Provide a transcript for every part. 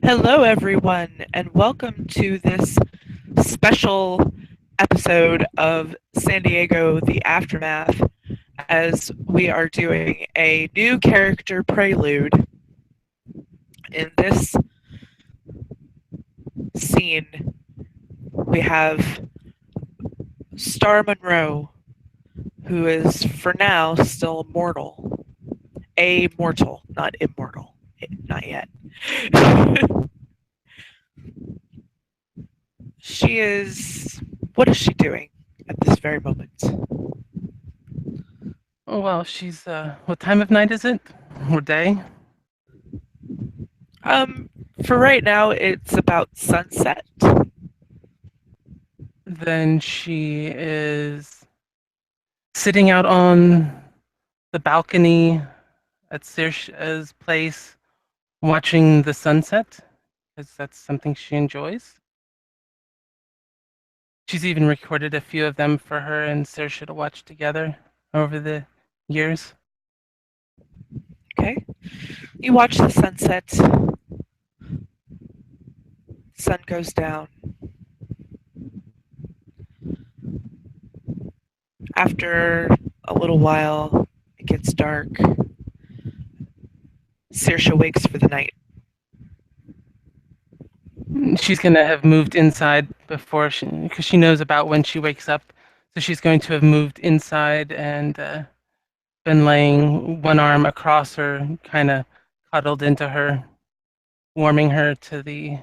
Hello, everyone, and welcome to this special episode of San Diego The Aftermath as we are doing a new character prelude. In this scene, we have Star Munroe, who is, for now, still mortal. A mortal, not immortal. Not yet. She is. What is she doing at this very moment? Oh, well, she's, what time of night is it? Or day? Um, for right now, it's about sunset. Then she is sitting out on the balcony at Saoirse's place, watching the sunset, because that's something she enjoys. She's even recorded a few of them for her and Saoirse to watch together over the years. Okay. You watch the sunset. Sun goes down. After a little while, it gets dark. Saoirse wakes for the night. She's going to have moved inside before she, because she knows about when she wakes up. So she's going to have moved inside and been laying one arm across her, kind of cuddled into her, warming her to the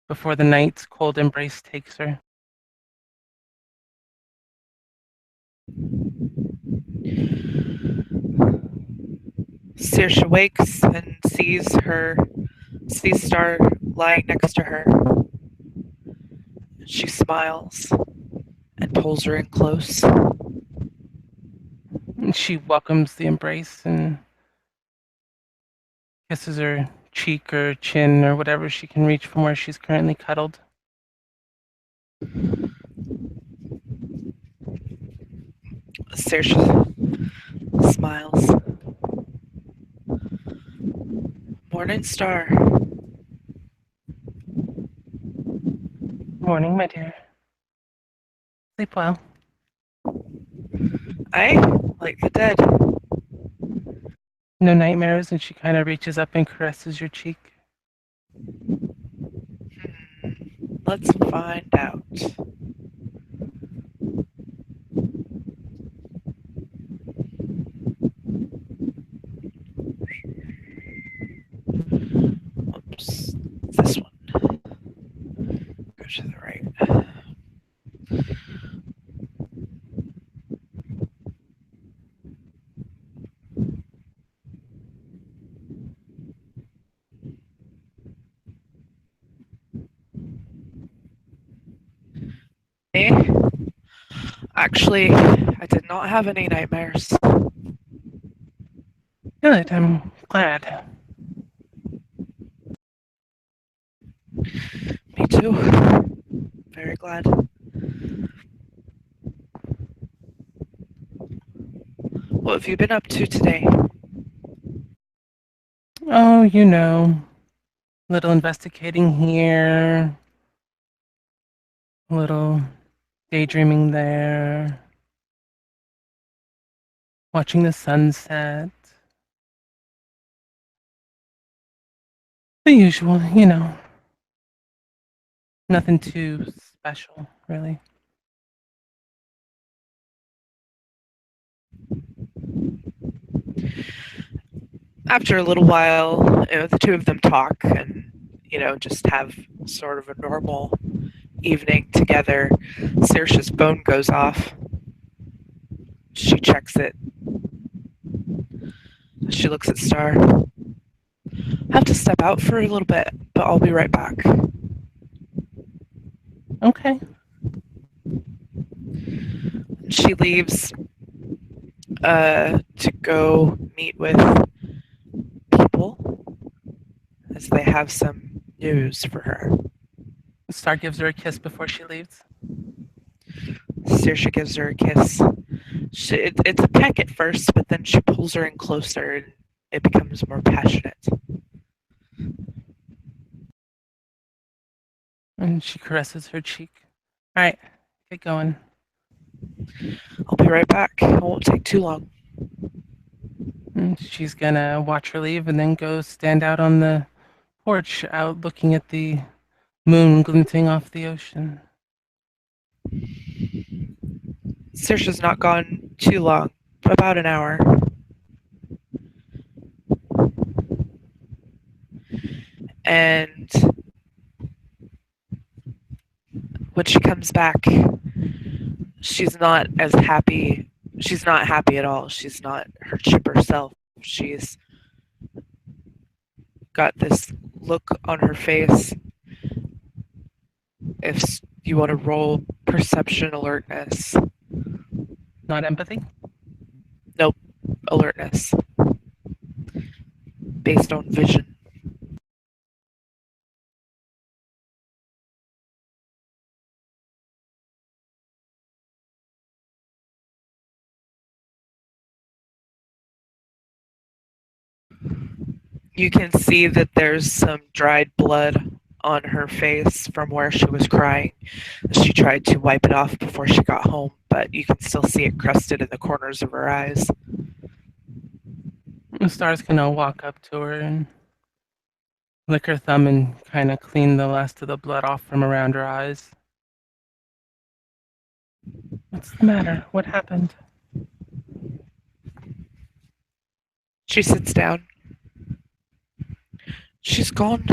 before the night's cold embrace takes her. Saoirse wakes and sees Star lying next to her. She smiles and pulls her in close. She welcomes the embrace and kisses her cheek or chin or whatever she can reach from where she's currently cuddled. Saoirse smiles. Morning, Star. Morning, my dear. Sleep well. I like the dead. No nightmares, and she kind of reaches up and caresses your cheek. Let's find out. Oops, this one. Go to the right. Actually, I did not have any nightmares. Good, I'm glad. Me too. Very glad. What have you been up to today? Oh, you know, little investigating here, little daydreaming there, watching the sunset. The usual, you know. Nothing too special, really. After a little while, the two of them talk and, just have sort of a normal evening together. Saoirse's phone goes off. She checks it. She looks at Star. I have to step out for a little bit, but I'll be right back. Okay. She leaves to go meet with people as they have some news for her. Star gives her a kiss before she leaves. Saoirse gives her a kiss. It's a peck at first, but then she pulls her in closer and it becomes more passionate. And she caresses her cheek. All right, get going. I'll be right back. It won't take too long. And she's gonna watch her leave and then go stand out on the porch, out looking at the moon glinting off the ocean. Saoirse's not gone too long, about an hour. And when she comes back, she's not as happy. She's not happy at all. She's not her chipper self. She's got this look on her face. If you want to roll perception alertness. Not empathy? Nope, alertness. Based on vision. You can see that there's some dried blood on her face from where she was crying. She tried to wipe it off before she got home, but you can still see it crusted in the corners of her eyes. Star's gonna walk up to her and lick her thumb and kind of clean the last of the blood off from around her eyes. What's the matter? What happened? She sits down. She's gone.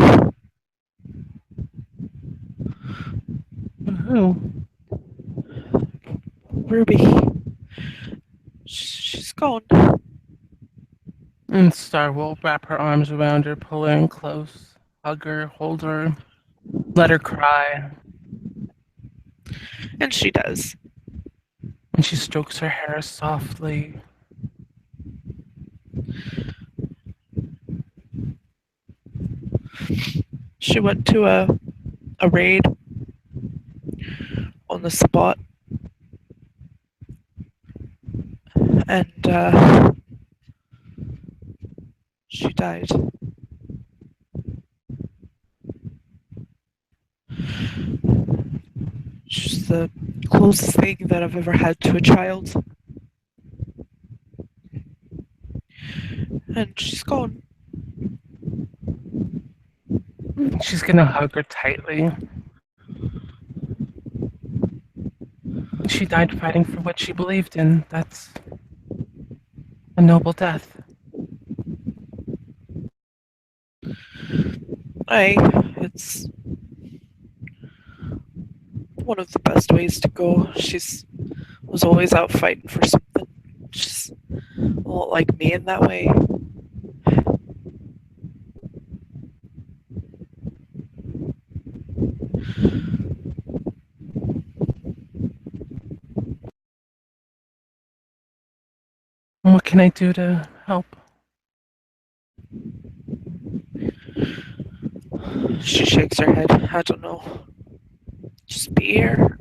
Who? Ruby. She's gone. And Star will wrap her arms around her, pull her in close, hug her, hold her, let her cry. And she does. And she strokes her hair softly. She went to a raid on the spot. And she died. She's the closest thing that I've ever had to a child. And she's gone. She's gonna hug her tightly. She died fighting for what she believed in. That's a noble death. It's one of the best ways to go. She's was always out fighting for something. She's a lot like me in that way. What can I do to help? She shakes her head. I don't know. Just be here.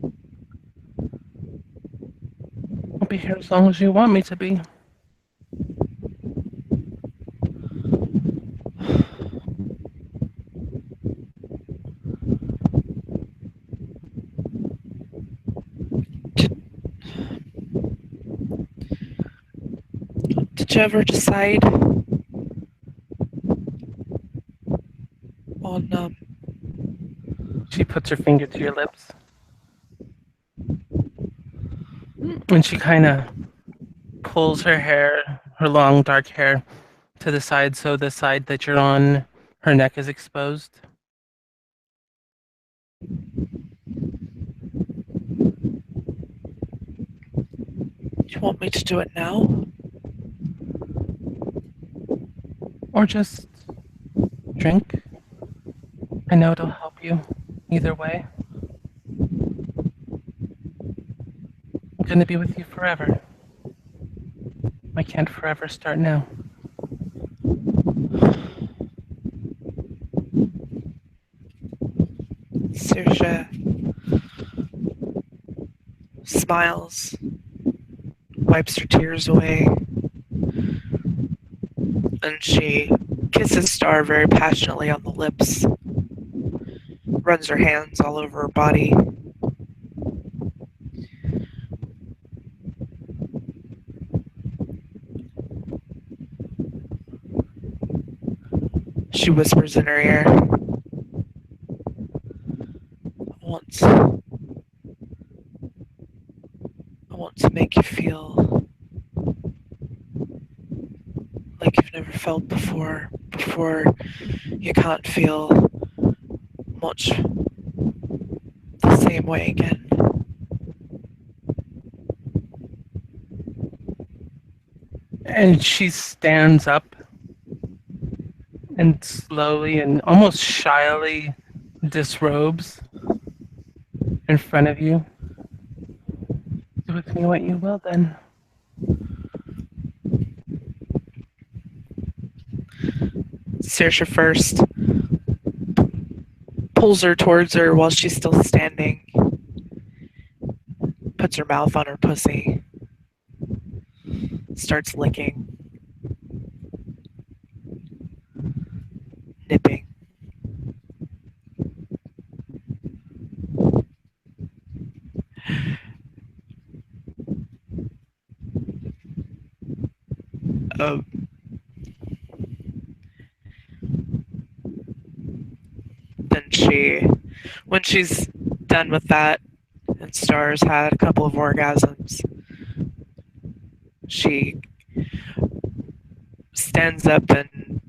I'll be here as long as you want me to be. Did you ever decide on She puts her finger to your lips. And she kind of pulls her hair, her long dark hair, to the side so the side that you're on, her neck is exposed. do you want me to do it now? Or just drink. I know it'll help you either way. I'm gonna be with you forever. I can't forever start now. Saoirse smiles, wipes her tears away, and she kisses Star very passionately on the lips. runs her hands all over her body. She whispers in her ear, I want to make you feel like you've never felt before you can't feel much the same way again. And she stands up and slowly and almost shyly disrobes in front of you. Do with me what you will, then. Saoirse first pulls her towards her while she's still standing, puts her mouth on her pussy, starts licking, nipping. Um, then when she's done with that, and Star's had a couple of orgasms, she stands up and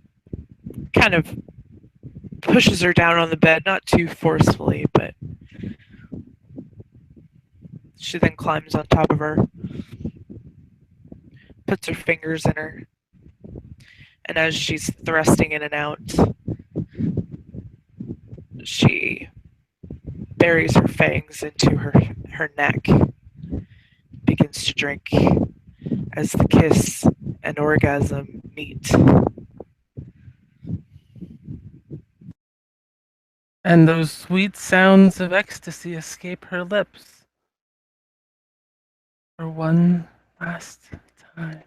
kind of pushes her down on the bed, not too forcefully, but she then climbs on top of her, puts her fingers in her, and as she's thrusting in and out, she buries her fangs into her neck, begins to drink as the kiss and orgasm meet. And those sweet sounds of ecstasy escape her lips for one last time.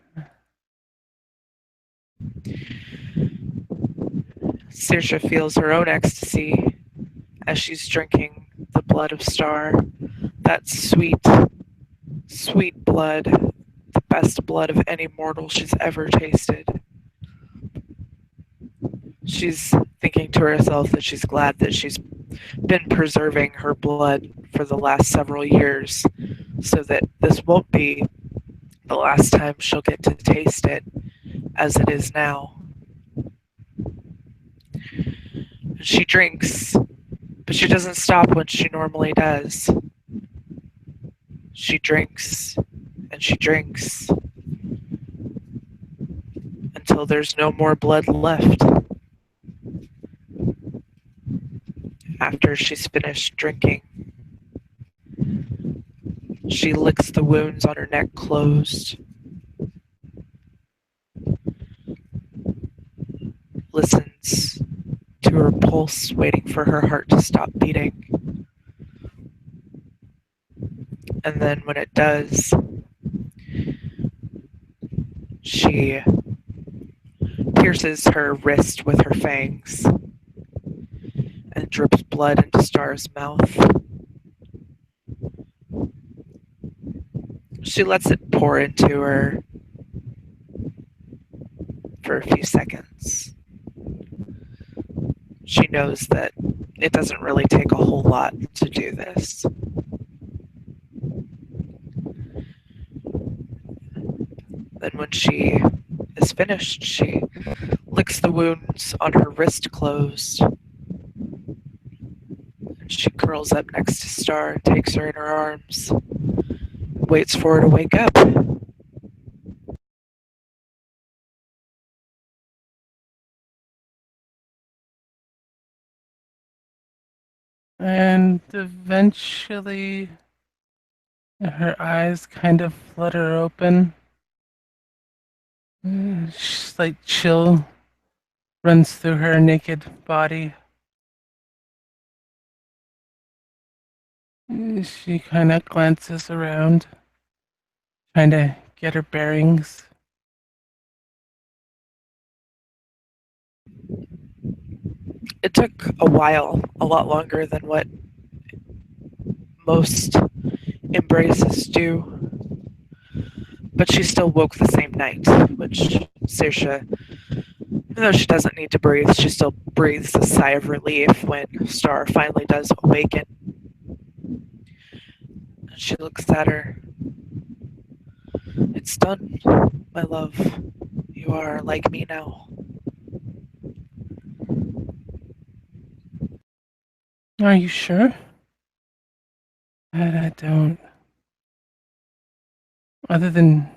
Saoirse feels her own ecstasy as she's drinking the blood of Star, that sweet, sweet blood, the best blood of any mortal she's ever tasted. She's thinking to herself that she's glad that she's been preserving her blood for the last several years so that this won't be the last time she'll get to taste it as it is now. She drinks, but she doesn't stop when she normally does. She drinks and she drinks until there's no more blood left. After she's finished drinking, she licks the wounds on her neck closed, listens to her pulse, waiting for her heart to stop beating. And then when it does, she pierces her wrist with her fangs and drips blood into Star's mouth. She lets it pour into her for a few seconds. She knows that it doesn't really take a whole lot to do this. Then when she is finished, she licks the wounds on her wrist closed. And she curls up next to Star and takes her in her arms, waits for her to wake up. And eventually, her eyes kind of flutter open. Slight chill runs through her naked body. She kind of glances around, trying to get her bearings. It took a while, a lot longer than what most embraces do, but she still woke the same night, which Saoirse, even though she doesn't need to breathe, she still breathes a sigh of relief when Star finally does awaken. And she looks at her. It's done, my love. You are like me now. Are you sure? I don't. Other than.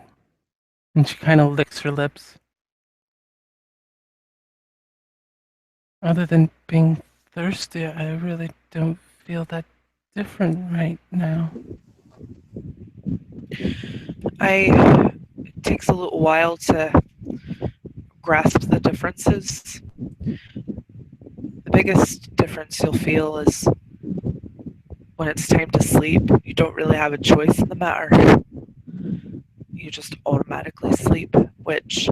And she kind of licks her lips. Other than being thirsty, I really don't feel that different right now. It takes a little while to grasp the differences. The biggest difference you'll feel is when it's time to sleep. You don't really have a choice in the matter. You just automatically sleep, which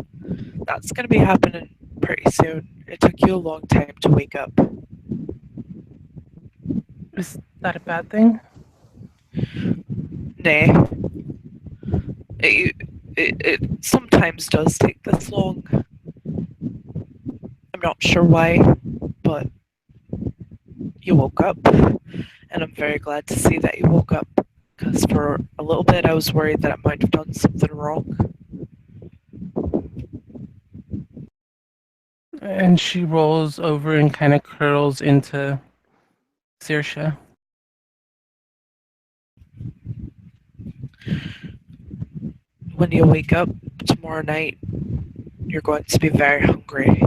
that's going to be happening pretty soon. It took you a long time to wake up. Is that a bad thing? Nay, it sometimes does take this long. I'm not sure why, but you woke up, and I'm very glad to see that you woke up, because for a little bit I was worried that I might have done something wrong. And she rolls over and kind of curls into Saoirse. When you wake up tomorrow night, you're going to be very hungry.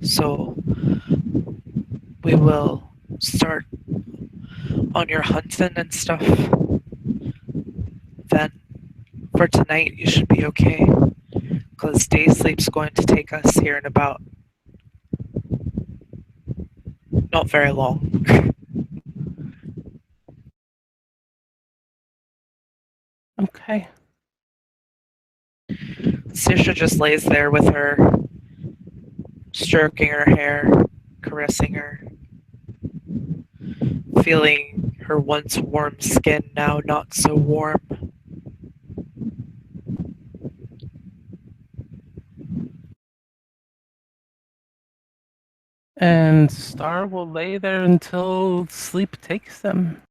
So we will start on your hunting and stuff. Then for tonight, you should be okay, because day sleep's going to take us here in about not very long. Okay. Sisha just lays there with her, stroking her hair, caressing her, feeling her once warm skin now not so warm. And Star will lay there until sleep takes them.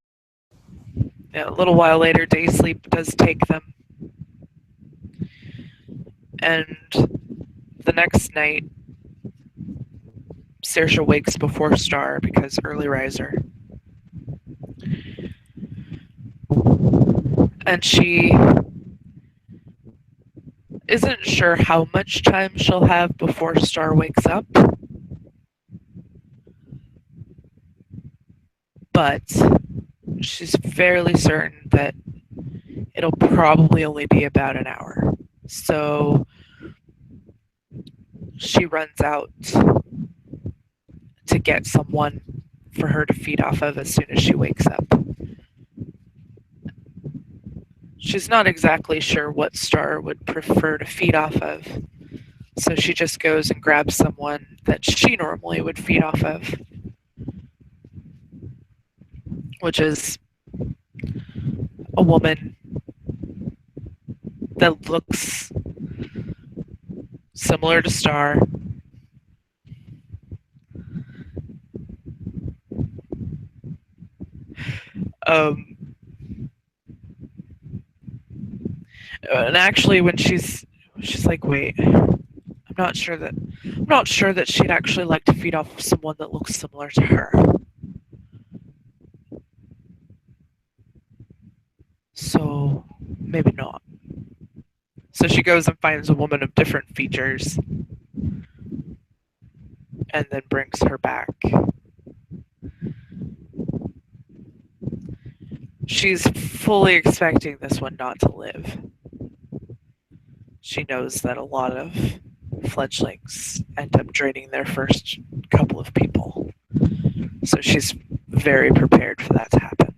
Yeah, a little while later, day sleep does take them. And the next night, Saoirse wakes before Star because early riser. And she isn't sure how much time she'll have before Star wakes up, but she's fairly certain that it'll probably only be about an hour. So she runs out to get someone for her to feed off of as soon as she wakes up. She's not exactly sure what Star would prefer to feed off of, so she just goes and grabs someone that she normally would feed off of, which is a woman that looks similar to Star. And actually, when she's like, wait, I'm not sure that she'd actually like to feed off someone that looks similar to her. So maybe not. So she goes and finds a woman of different features and then brings her back. She's fully expecting this one not to live. She knows that a lot of fledglings end up draining their first couple of people. So she's very prepared for that to happen.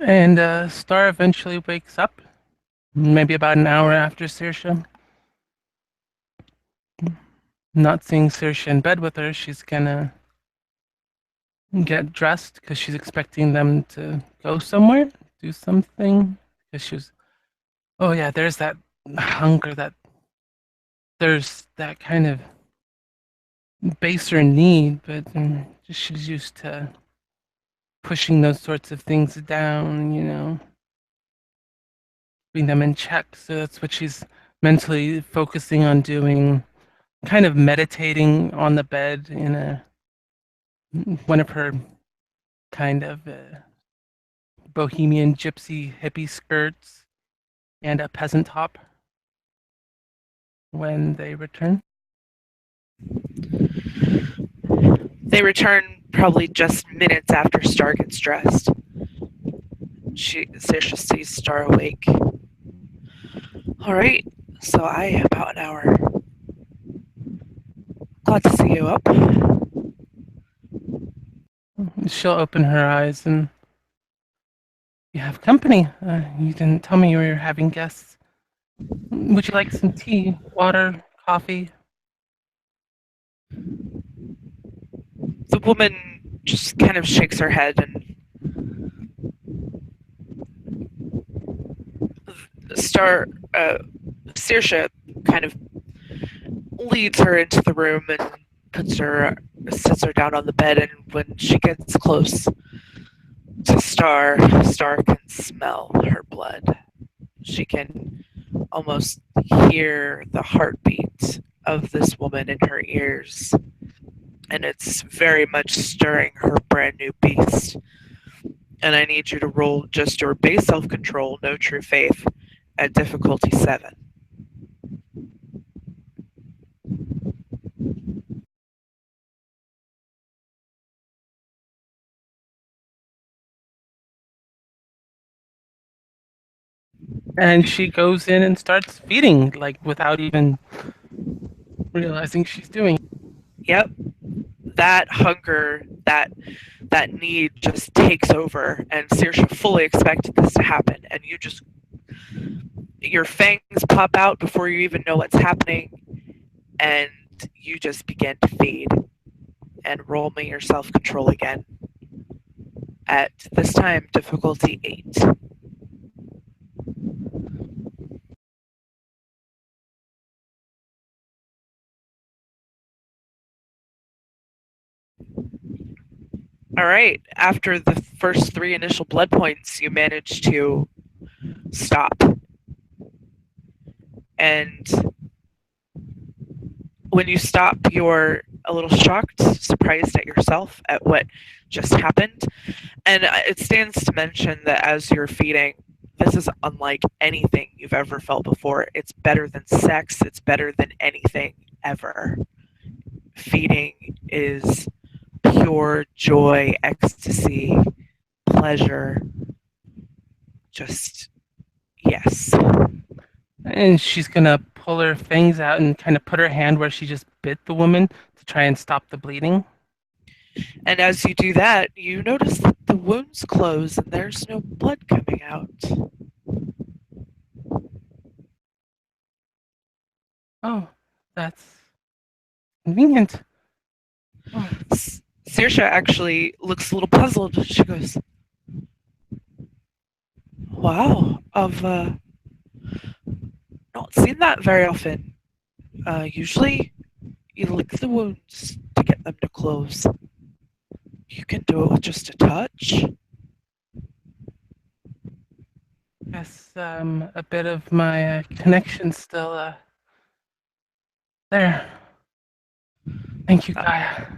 And Star eventually wakes up, maybe about an hour after Saoirse. Not seeing Saoirse in bed with her, she's gonna get dressed because she's expecting them to go somewhere, do something. Because she's, oh yeah, there's that hunger, there's that kind of baser need, but she's used to pushing those sorts of things down, keeping them in check. So that's what she's mentally focusing on doing, kind of meditating on the bed in one of her kind of bohemian gypsy hippie skirts and a peasant top when they return. They return probably just minutes after Star gets dressed. Saoirse sees Star awake. All right, so about an hour. Glad to see you up. She'll open her eyes and you have company. You didn't tell me you were having guests. Would you like some tea, water, coffee? The woman just kind of shakes her head, and Saoirse kind of leads her into the room and sits her down on the bed. And when she gets close to Star can smell her blood. She can almost hear the heartbeat of this woman in her ears, and it's very much stirring her brand new beast. And I need you to roll just your base self-control, no true faith, at difficulty 7. And she goes in and starts feeding, like without even realizing she's doing. Yep, that hunger, that need just takes over, and Saoirse fully expected this to happen, and your fangs pop out before you even know what's happening, and you just begin to feed. And roll me your self-control again. At this time, difficulty 8. All right. After the first 3 initial blood points, you manage to stop. And when you stop, you're a little shocked, surprised at yourself at what just happened. And it stands to mention that as you're feeding, this is unlike anything you've ever felt before. It's better than sex. It's better than anything ever. Feeding is pure joy, ecstasy, pleasure. Just, yes. And she's gonna pull her fangs out and kind of put her hand where she just bit the woman to try and stop the bleeding. And as you do that, you notice that the wounds close and there's no blood coming out. Oh, that's convenient. Oh. Saoirse actually looks a little puzzled. She goes, "Wow, I've not seen that very often. Usually, you lick the wounds to get them to close. You can do it with just a touch." Yes, a bit of my connection still there. Thank you, Gaia.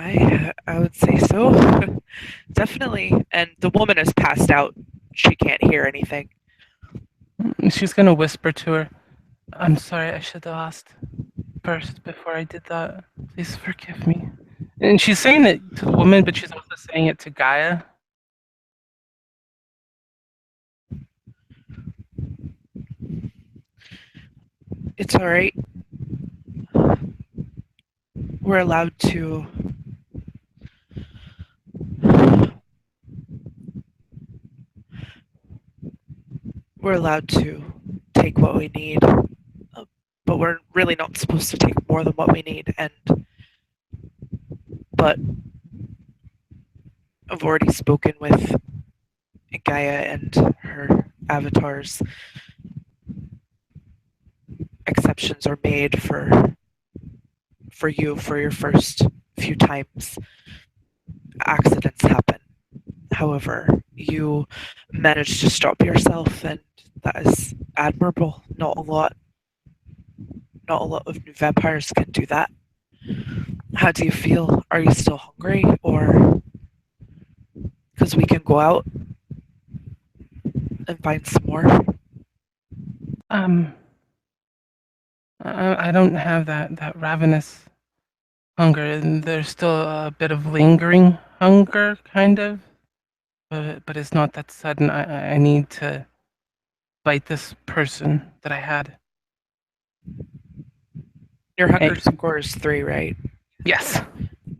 I would say so. Definitely. And the woman has passed out. She can't hear anything. She's gonna whisper to her, "I'm sorry, I should have asked first before I did that. Please forgive me." And she's saying it to the woman, but she's also saying it to Gaia. It's all right. We're allowed to we're allowed to take what we need, but we're really not supposed to take more than what we need. But I've already spoken with Gaia and her avatars. Exceptions are made for you for your first few times. Accidents happen. However, you managed to stop yourself, and that is admirable. Not a lot of new vampires can do that. How do you feel? Are you still hungry, or because we can go out and find some more? Um, I don't have that ravenous hunger, and there's still a bit of lingering hunger, kind of, but it's not that sudden. I need to fight this person that I had. Your hunger Hey, score is 3, right? yes.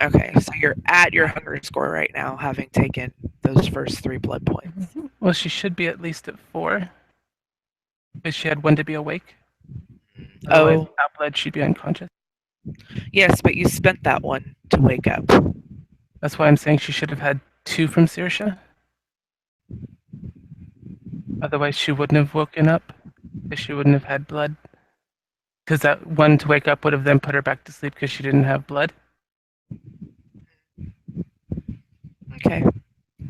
Okay, so you're at your hunger score right now, having taken those first 3 blood points. Well, she should be at least at 4, because she had 1 to be awake. Otherwise, Oh, without blood, she'd be unconscious. yes, but you spent that one to wake up. That's why I'm saying she should have had 2 from Sirsha. Otherwise, she wouldn't have woken up, because she wouldn't have had blood. Because that 1 to wake up would have then put her back to sleep because she didn't have blood. Okay.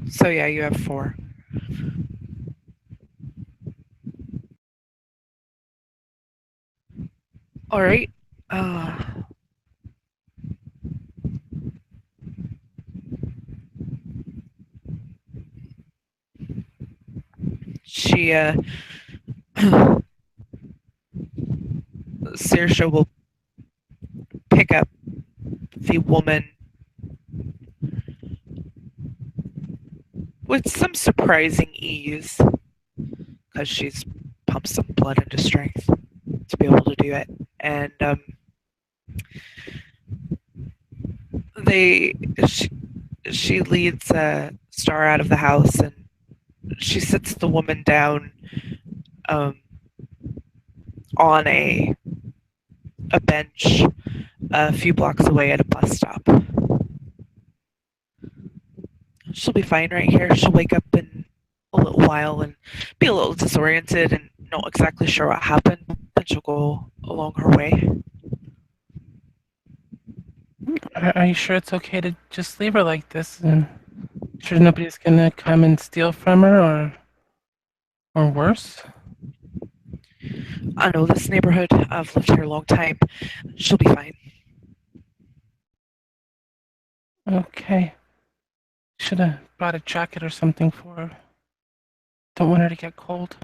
So yeah, you have 4. All right. She Saoirse will pick up the woman with some surprising ease because she's pumped some blood into strength to be able to do it. And she leads Star out of the house, and she sits the woman down on a bench a few blocks away at a bus stop. She'll be fine right here. She'll wake up in a little while and be a little disoriented and not exactly sure what happened. Then she'll go along her way. Are you sure it's okay to just leave her like this? And sure nobody's gonna come and steal from her, or worse? I know this neighborhood. I've lived here a long time. She'll be fine. Okay. Should have brought a jacket or something for her. Don't want her to get cold.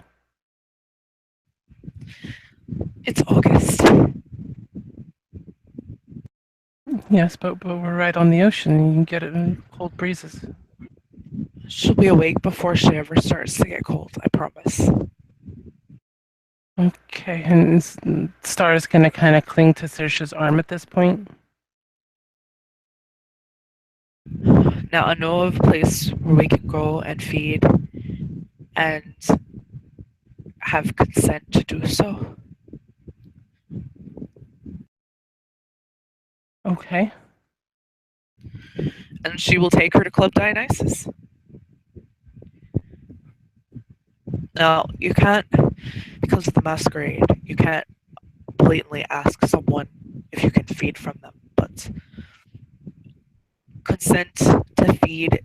It's August. Yes, but we're right on the ocean. You can get it in cold breezes. She'll be awake before she ever starts to get cold, I promise. Okay, and Star's gonna kind of cling to Saoirse's arm at this point. Now I know of a place where we can go and feed and have consent to do so. Okay. And she will take her to Club Dionysus. Now, you can't, because of the masquerade, you can't blatantly ask someone if you can feed from them, but consent to feed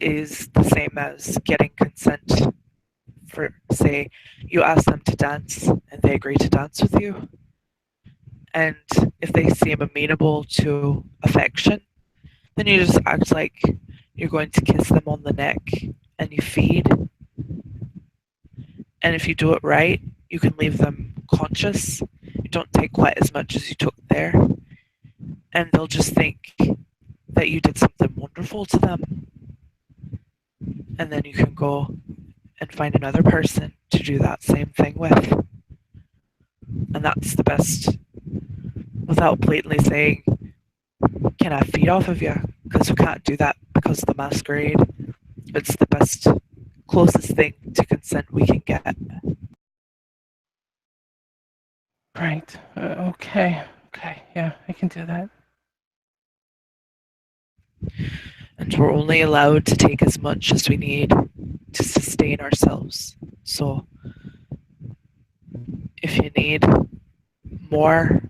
is the same as getting consent for, say, you ask them to dance and they agree to dance with you. And if they seem amenable to affection, then you just act like you're going to kiss them on the neck and you feed. And if you do it right, you can leave them conscious. You don't take quite as much as you took there. And they'll just think that you did something wonderful to them. And then you can go and find another person to do that same thing with. And that's the best, without blatantly saying, can I feed off of you? Because you can't do that because of the masquerade. It's the best closest thing to consent we can get. Right. Okay. Okay. Yeah, I can do that. And we're only allowed to take as much as we need to sustain ourselves. So if you need more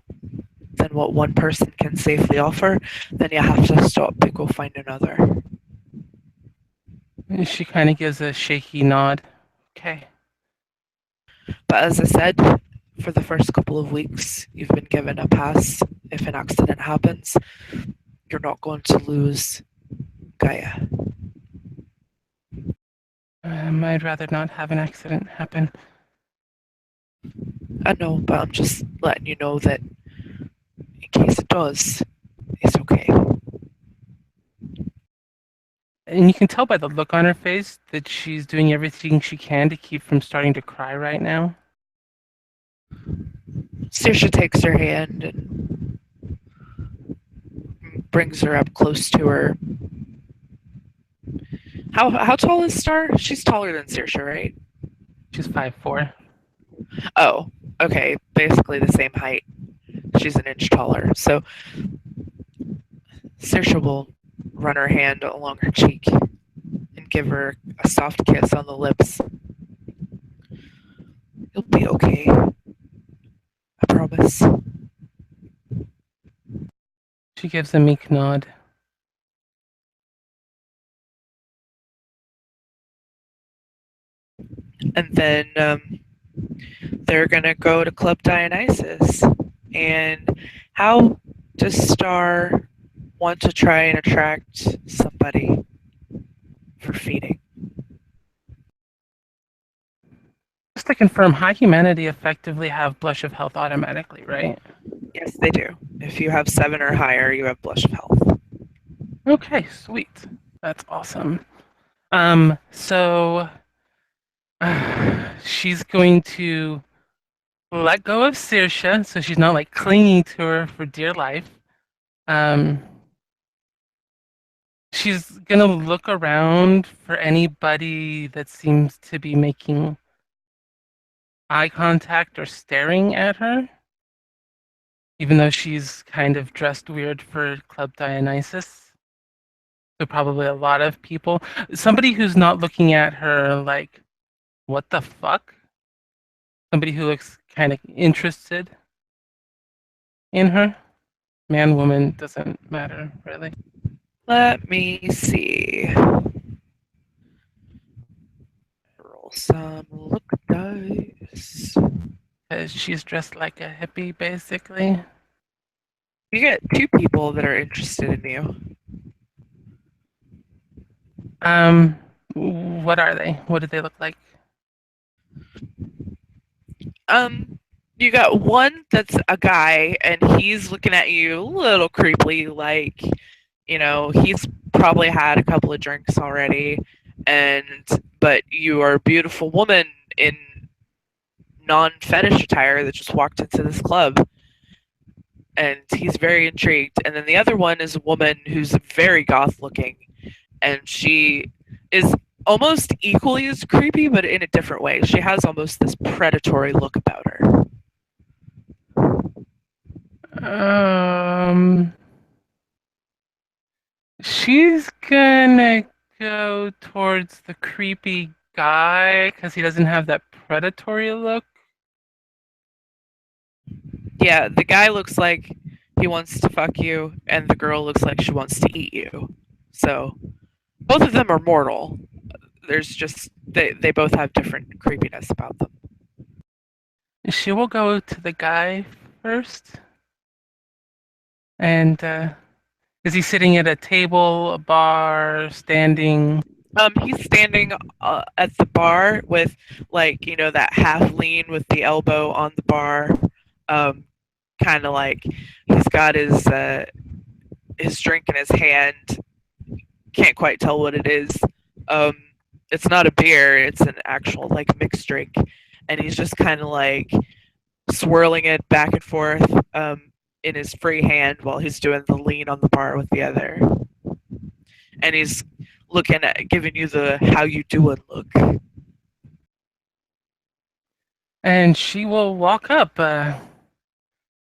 than what one person can safely offer, then you have to stop and go find another. She kind of gives a shaky nod. Okay. But as I said, for the first couple of weeks, you've been given a pass. If an accident happens, you're not going to lose Gaia. I'd rather not have an accident happen. I know, but I'm just letting you know that in case it does, it's okay. And you can tell by the look on her face that she's doing everything she can to keep from starting to cry right now. Saoirse takes her hand and brings her up close to her. How tall is Star? She's taller than Saoirse, right? She's 5'4". Oh, okay. Basically the same height. She's an inch taller. So Saoirse will run her hand along her cheek and give her a soft kiss on the lips. You'll be okay. I promise. She gives a meek nod. And then they're going to go to Club Dionysus. And how does Star want to try and attract somebody for feeding? Just to confirm, High Humanity effectively have Blush of Health automatically, right? Yes, they do. If you have 7 or higher, you have Blush of Health. Okay, sweet. That's awesome. So she's going to let go of Saoirse, so she's not like clinging to her for dear life. She's gonna look around for anybody that seems to be making eye contact or staring at her, even though she's kind of dressed weird for Club Dionysus. So probably a lot of people. Somebody who's not looking at her like, what the fuck? Somebody who looks kind of interested in her. Man, woman, doesn't matter, really. Let me see. Roll some look dice. Because she's dressed like a hippie, basically. You get 2 people that are interested in you. What are they? What do they look like? You got one that's a guy, and he's looking at you a little creepily, like, you know, he's probably had a couple of drinks already, but you are a beautiful woman in non-fetish attire that just walked into this club, and he's very intrigued. And then the other one is a woman who's very goth looking, and she is almost equally as creepy, but in a different way. She has almost this predatory look about her. She's gonna go towards the creepy guy because he doesn't have that predatory look. Yeah, the guy looks like he wants to fuck you, and the girl looks like she wants to eat you. So both of them are mortal. There's just they both have different creepiness about them. She will go to the guy first. And is he sitting at a table, a bar, standing? He's standing at the bar with, like, you know, that half lean with the elbow on the bar, kind of like he's got his drink in his hand. Can't quite tell what it is. It's not a beer; it's an actual like mixed drink, and he's just kind of like swirling it back and forth in his free hand while he's doing the lean on the bar with the other. And he's looking at giving you the how you doing look. And she will walk up,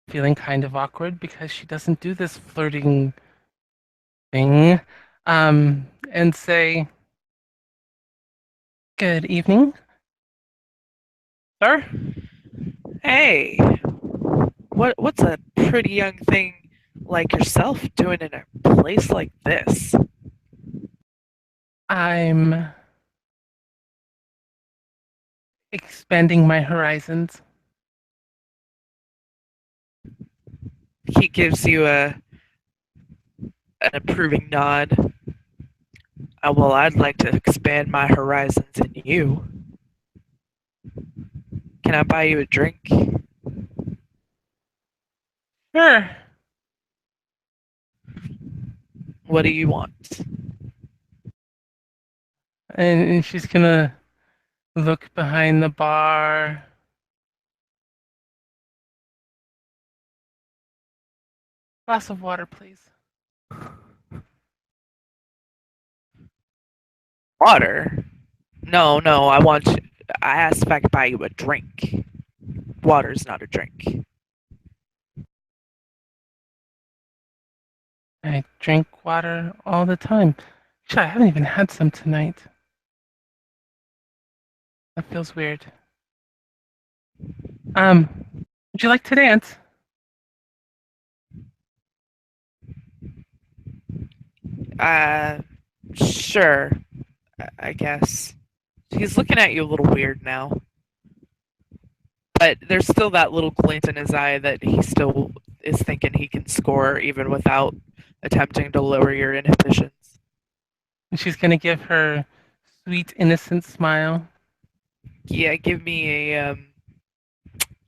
feeling kind of awkward because she doesn't do this flirting thing, and say, "Good evening, sir." Hey, what's a pretty young thing like yourself doing in a place like this? I'm expanding my horizons. He gives you an approving nod. Well, I'd like to expand my horizons in you. Can I buy you a drink? Sure. What do you want? And she's gonna look behind the bar. Glass of water, please. Water? No, no, I asked if I could buy you a drink. Water's not a drink. I drink water all the time. Actually, I haven't even had some tonight. That feels weird. Would you like to dance? Uh, sure, I guess. He's looking at you a little weird now. But there's still that little glint in his eye that he still is thinking he can score even without attempting to lower your inhibitions. And she's gonna give her sweet, innocent smile. Yeah, give me a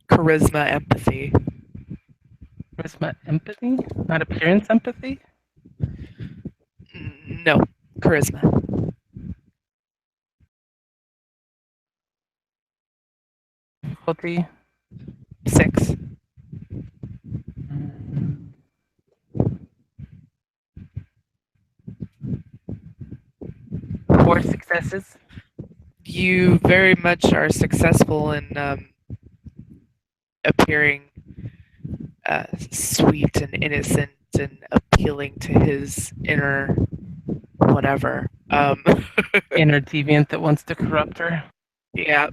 charisma empathy. Charisma empathy? Not appearance empathy? No, charisma. Difficulty. 6. 4 successes. You very much are successful in appearing sweet and innocent and appealing to his inner whatever. Inner deviant that wants to corrupt her. Yeah.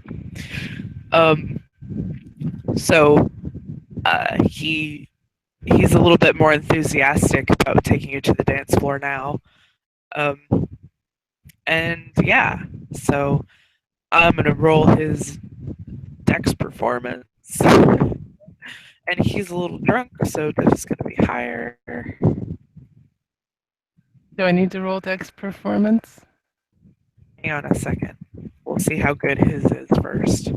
Um, so he's a little bit more enthusiastic about taking you to the dance floor now. And yeah, so I'm gonna roll his dex performance. And he's a little drunk, so it's gonna be higher. Do I need to roll dex performance? Hang on a second. We'll see how good his is first.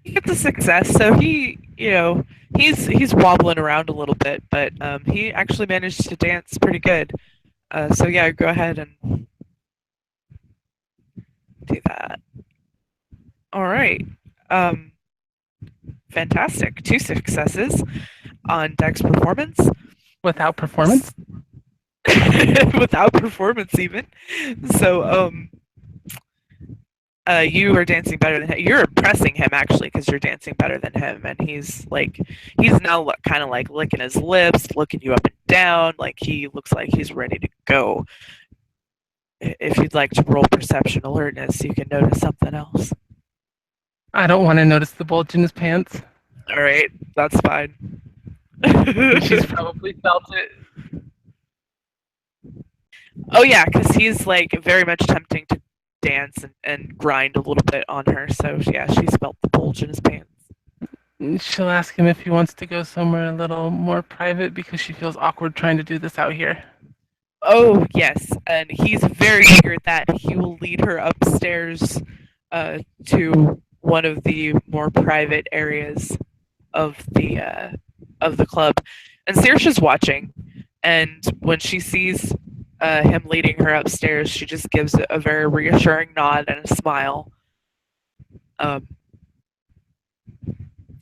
He gets a success, so he's wobbling around a little bit, but he actually managed to dance pretty good. So yeah, go ahead and do that. All right. Um, fantastic. 2 successes on Dex performance. Without performance? Without performance, even. So, you are dancing better than him. You're impressing him actually because you're dancing better than him, and he's now kind of like licking his lips, looking you up and down, like he looks like he's ready to go. If you'd like to roll perception alertness, you can notice something else. I don't want to notice the bulge in his pants. All right, that's fine. She's probably felt it. Oh yeah, because he's like very much tempting to dance and grind a little bit on her. So yeah, she smelled the bulge in his pants. She'll ask him if he wants to go somewhere a little more private because she feels awkward trying to do this out here. Oh yes, and he's very eager that he will lead her upstairs to one of the more private areas of the club. And Saoirse's watching, and when she sees him leading her upstairs, she just gives a very reassuring nod and a smile. Um,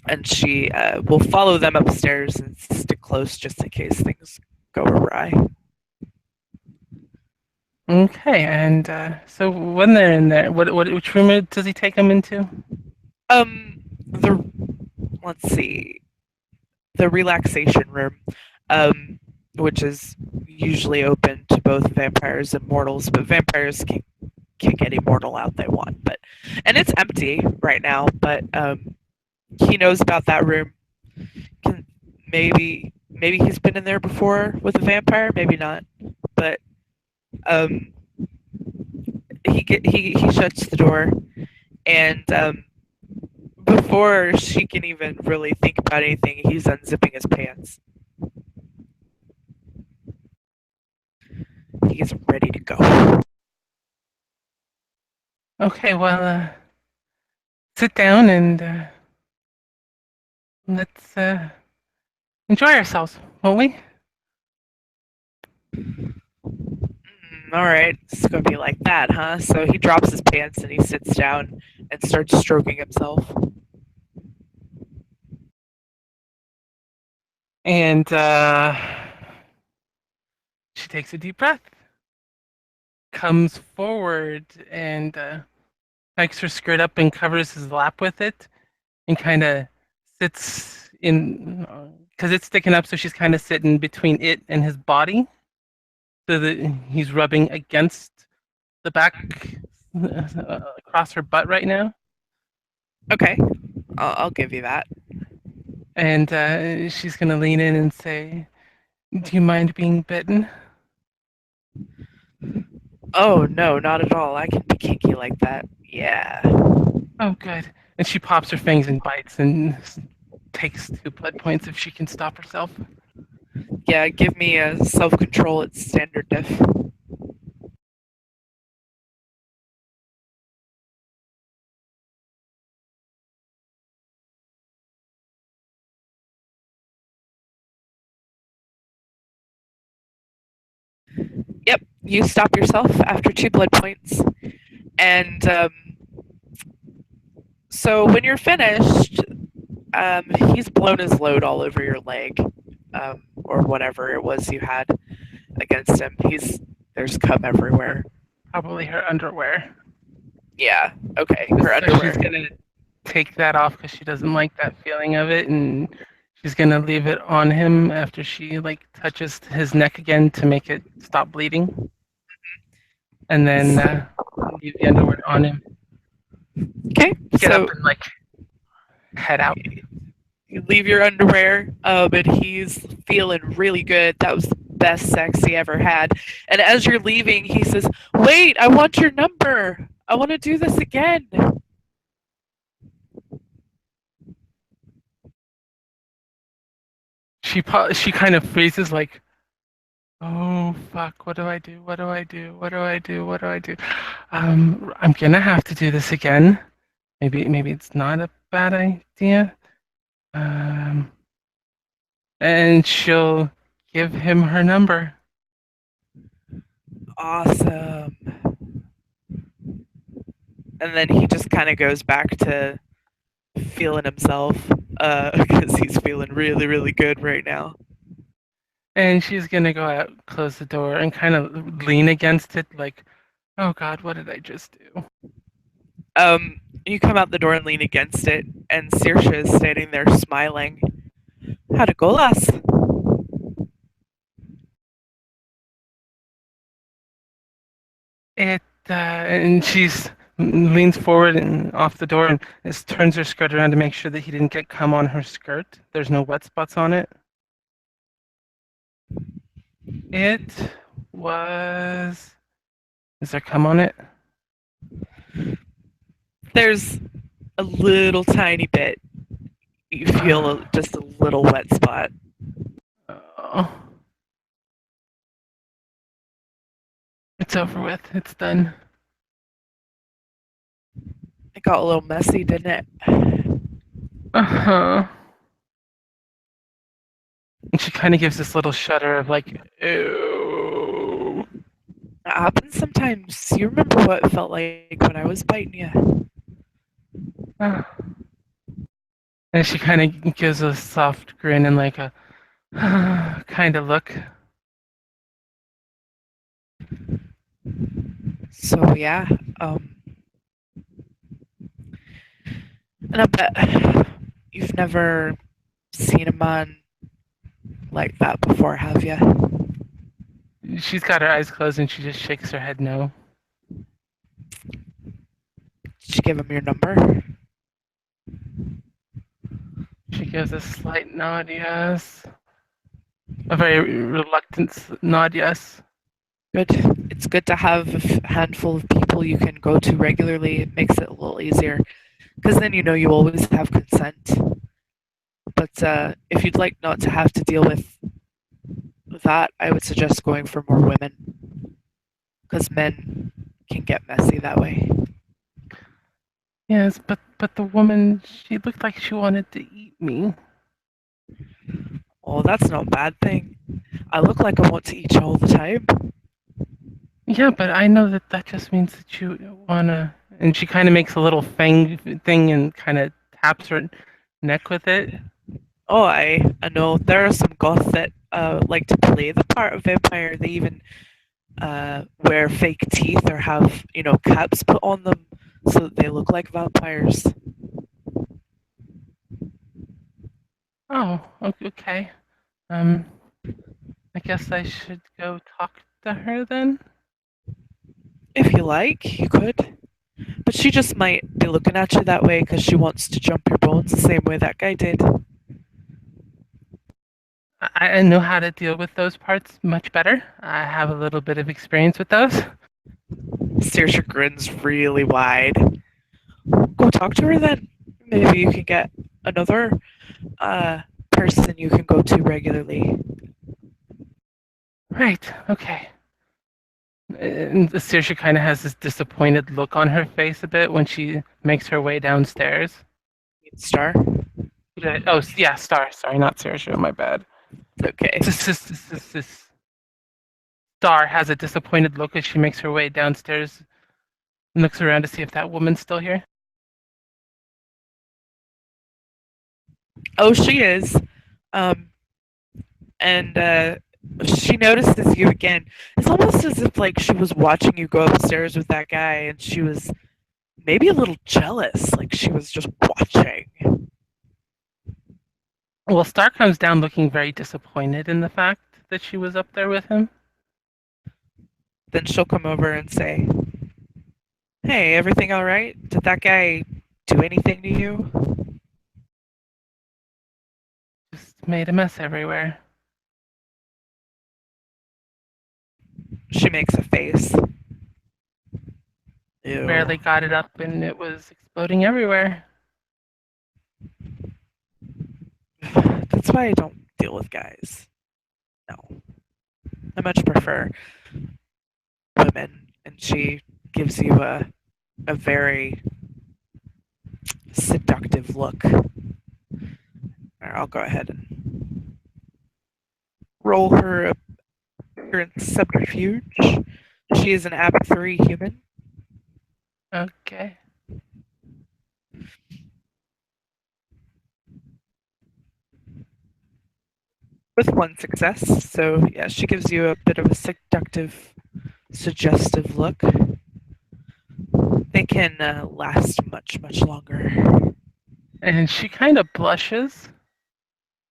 and she will follow them upstairs and stick close just in case things go awry. Okay, and so when they're in there, which room does he take them into? The let's see, the relaxation room, which is usually open to both vampires and mortals, but vampires can kick any mortal out they want. But and it's empty right now, but he knows about that room. Can maybe he's been in there before with a vampire, maybe not. But um, he shuts the door, and before she can even really think about anything, he's unzipping his pants. He's ready to go. Okay, well, sit down and let's enjoy ourselves, won't we? All right, it's gonna be like that, huh? So he drops his pants and he sits down and starts stroking himself. And she takes a deep breath, comes forward, and hikes her skirt up and covers his lap with it, and kind of sits in because it's sticking up, so she's kind of sitting between it and his body, so that he's rubbing against the back across her butt right now. Okay, I'll give you that. And she's gonna lean in and say, "Do you mind being bitten?" Oh no, not at all. I can be kinky like that. Yeah. Oh, good. And she pops her fangs and bites and takes 2 blood points if she can stop herself. Yeah, give me a self-control at standard diff. Yep, you stop yourself after 2 blood points. And so when you're finished, he's blown his load all over your leg, or whatever it was you had against him. There's cum everywhere. Probably her underwear. Yeah. Okay. Her So underwear. she's gonna take that off because she doesn't like that feeling of it, and she's gonna leave it on him after she like touches his neck again to make it stop bleeding, and then leave the underwear on him. Okay. Get up So and like head out. you leave your underwear, and he's feeling really good. That was the best sex he ever had. And as you're leaving, he says, "Wait, I want your number. I want to do this again." She kind of freezes like, oh fuck, what do I do? What do I do? What do I do? What do I do? I'm gonna have to do this again. Maybe it's not a bad idea. Um, and she'll give him her number. Awesome. And then he just kind of goes back to feeling himself, because he's feeling really, really good right now. And she's gonna go out, close the door, and kind of lean against it, like, oh God, what did I just do? You come out the door and lean against it, and Saoirse is standing there smiling. How'd it go, lass? And she's leans forward and off the door and just turns her skirt around to make sure that he didn't get cum on her skirt. There's no wet spots on it. It was. Is there cum on it? There's a little tiny bit. You feel just a little wet spot. Oh. It's over with. It's done. It got a little messy, didn't it? Uh huh. And she kind of gives this little shudder of like, ew. It happens sometimes. You remember what it felt like when I was biting you? And she kind of gives a soft grin and like a kind of look. So yeah, and I bet you've never seen a man like that before, have you? She's got her eyes closed and she just shakes her head no. Did you give him your number? She gives a slight nod, yes. A very reluctant nod, yes. Good. It's good to have a handful of people you can go to regularly. It makes it a little easier because then you know you always have consent. But if you'd like not to have to deal with that, I would suggest going for more women because men can get messy that way. Yes, but the woman, she looked like she wanted to eat me. Oh, that's not a bad thing. I look like I want to eat you all the time. Yeah, but I know that that just means that you wanna. And she kind of makes a little fang thing and kind of taps her neck with it. Oh, I know there are some goths that like to play the part of vampire. They even wear fake teeth or have caps put on them so that they look like vampires. Oh, okay. I guess I should go talk to her then. If you like, you could. But she just might be looking at you that way because she wants to jump your bones the same way that guy did. I know how to deal with those parts much better. I have a little bit of experience with those. Saoirse grins really wide. Go talk to her then. Maybe you can get another person you can go to regularly. Right, okay. And Saoirse kind of has this disappointed look on her face a bit when she makes her way downstairs. Star. Oh, yeah, Star. Sorry, not Saoirse. My bad. Okay. Star has a disappointed look as she makes her way downstairs and looks around to see if that woman's still here. Oh, she is. Um, and she notices you again. It's almost as if like she was watching you go upstairs with that guy, and she was maybe a little jealous, like she was just watching. Well, Star comes down looking very disappointed in the fact that she was up there with him. Then she'll come over and say, "Hey, everything all right? Did that guy do anything to you?" Just made a mess everywhere. She makes a face. Ew. Barely got it up and it was exploding everywhere. That's why I don't deal with guys. No. I much prefer women. And she gives you a very seductive look. I'll go ahead and roll her appearance subterfuge. She is an App 3 human. Okay. With one success. So, yeah, she gives you a bit of a seductive, suggestive look. They can last much, much longer. And she kind of blushes.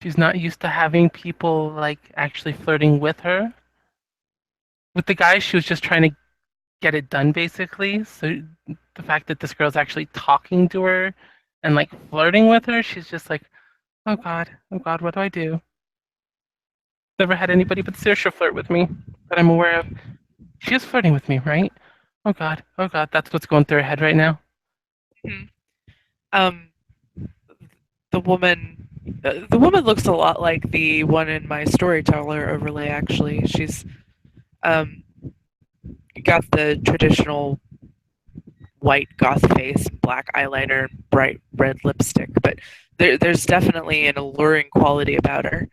She's not used to having people like actually flirting with her. With the guy, she was just trying to get it done basically. So the fact that this girl's actually talking to her and like flirting with her, she's just like, oh god, what do I do? Never had anybody but Saoirse flirt with me that I'm aware of. She is flirting with me, right? Oh god, that's what's going through her head right now. Mm-hmm. Um, the woman looks a lot like the one in my storyteller overlay. Actually, she's um got the traditional white goth face, black eyeliner, bright red lipstick, but there's definitely an alluring quality about her.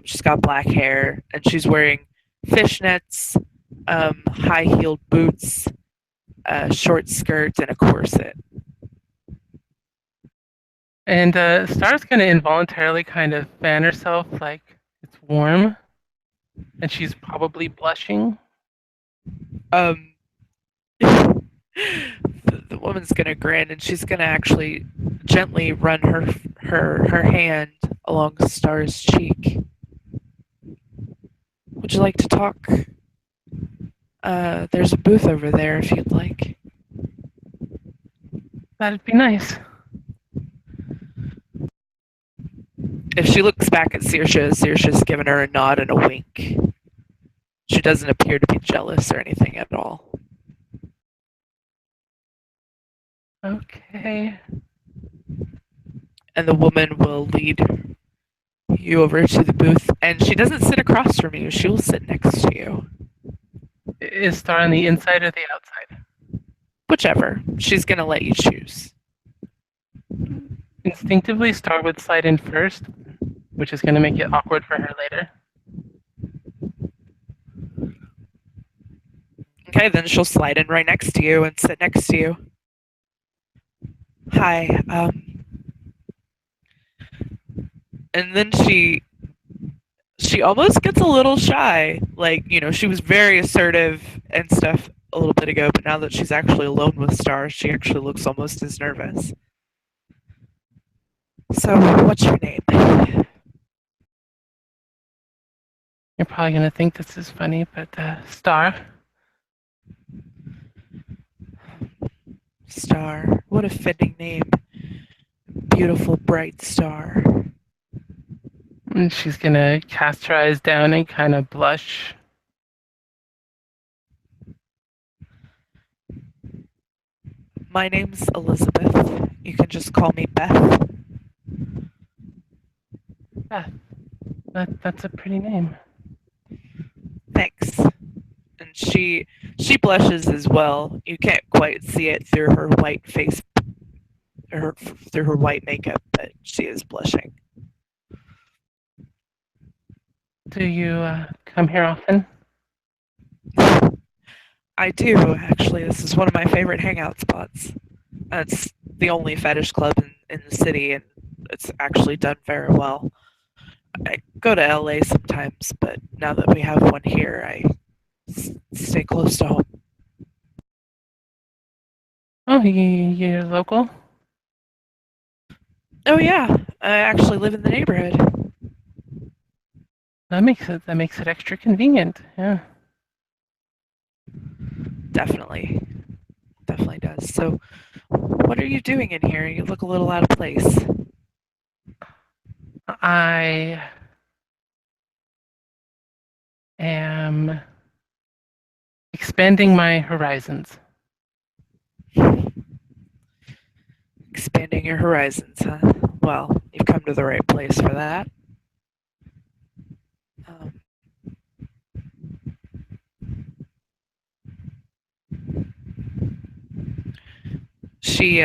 She's got black hair, and she's wearing fishnets, high heeled boots, a short skirt, and a corset. And Star's going to involuntarily kind of fan herself like it's warm, and she's probably blushing. Um, the woman's gonna grin and she's gonna actually gently run her hand along Star's cheek. Would you like to talk? There's a booth over there if you'd like. That'd be nice. If she looks back at Saoirse's given her a nod and a wink. She doesn't appear to be jealous or anything at all. Okay. And the woman will lead you over to the booth, and she doesn't sit across from you. She will sit next to you. Is Star on the inside or the outside? Whichever. She's going to let you choose. Instinctively, Star would slide in first, which is going to make it awkward for her later. Okay, then she'll slide in right next to you and sit next to you. Hi, and then she almost gets a little shy. Like, she was very assertive and stuff a little bit ago, but now that she's actually alone with Star, she actually looks almost as nervous. So, what's your name? You're probably going to think this is funny, but Star. Star. What a fitting name. Beautiful, bright star. And she's going to cast her eyes down and kind of blush. My name's Elizabeth. You can just call me Beth. Beth. That's a pretty name. Thanks. And she blushes as well. You can't quite see it through her white face, through her white makeup, but she is blushing. Do you come here often? I do, actually. This is one of my favorite hangout spots. It's the only fetish club in the city, and it's actually done very well. I go to LA sometimes, but now that we have one here, I stay close to home. Oh, you're local? Oh yeah, I actually live in the neighborhood. That makes it extra convenient. Yeah. Definitely does. So, what are you doing in here? You look a little out of place. I am expanding my horizons. Expanding your horizons, huh? Well, you've come to the right place for that. Um, she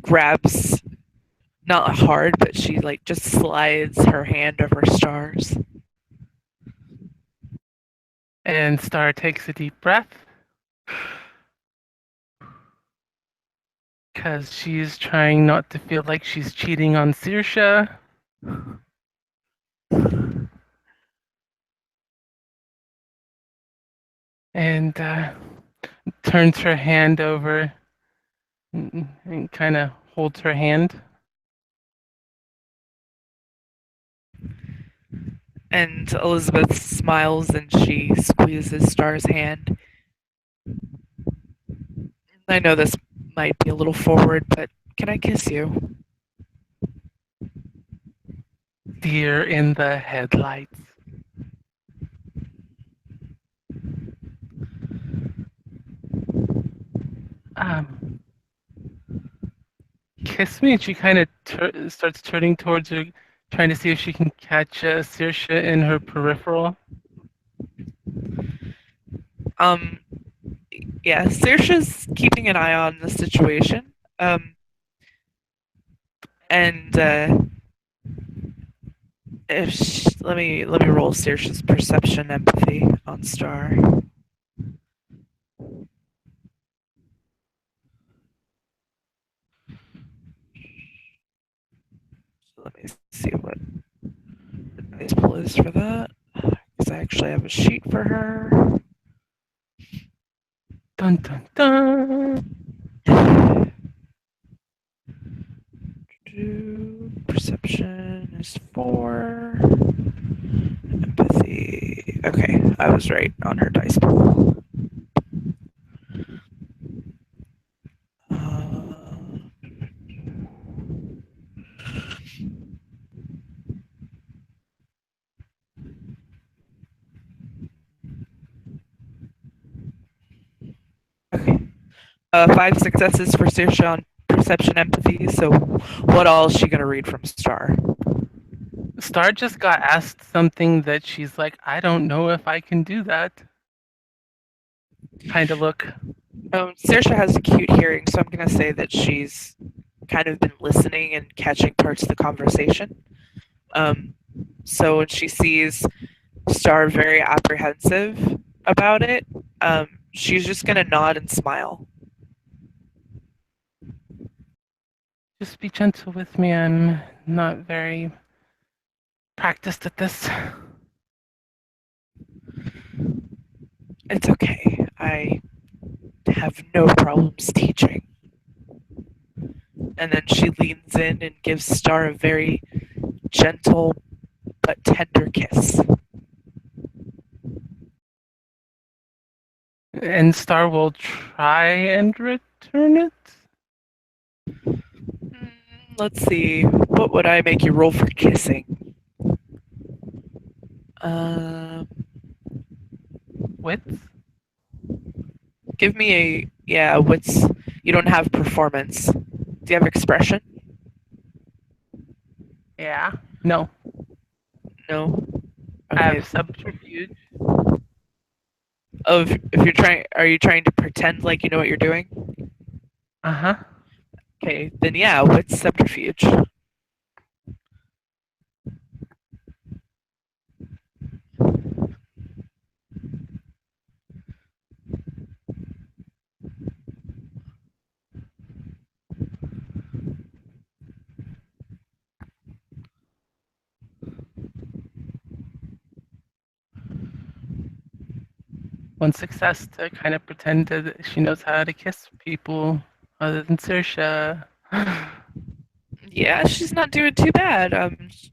grabs, not hard, but she like just slides her hand over Star's. And Star takes a deep breath because she's trying not to feel like she's cheating on Saoirse. And turns her hand over and kind of holds her hand. And Elizabeth smiles and she squeezes Star's hand. I know this might be a little forward, but can I kiss you? Deer in the headlights. Kiss me, and she kind of starts turning towards her, trying to see if she can catch Saoirse in her peripheral. Yeah, Saoirse's keeping an eye on the situation. And let me roll Saoirse's perception empathy on Star. Let me see what the dice pool is for that. Because I actually have a sheet for her. Dun dun dun. Perception is 4. Empathy. Okay, I was right on her dice pool. Okay. 5 successes for Saoirse on perception empathy. So, what all is she gonna read from Star? Star just got asked something that she's like, I don't know if I can do that. Kind of look. Saoirse has acute hearing, so I'm gonna say that she's kind of been listening and catching parts of the conversation. So when she sees Star very apprehensive about it, she's just gonna nod and smile. Just be gentle with me. I'm not very practiced at this. It's okay. I have no problems teaching. And then she leans in and gives Star a very gentle but tender kiss. And Star will try and return it. Let's see. What would I make you roll for kissing? Wits? Give me wits. You don't have performance. Do you have expression? Yeah. No. No. I Okay. have subterfuge. Are you trying to pretend like you know what you're doing? Uh-huh. Okay, then yeah, what's subterfuge? One success to kind of pretend that she knows how to kiss people other than Saoirse. Yeah, she's not doing too bad.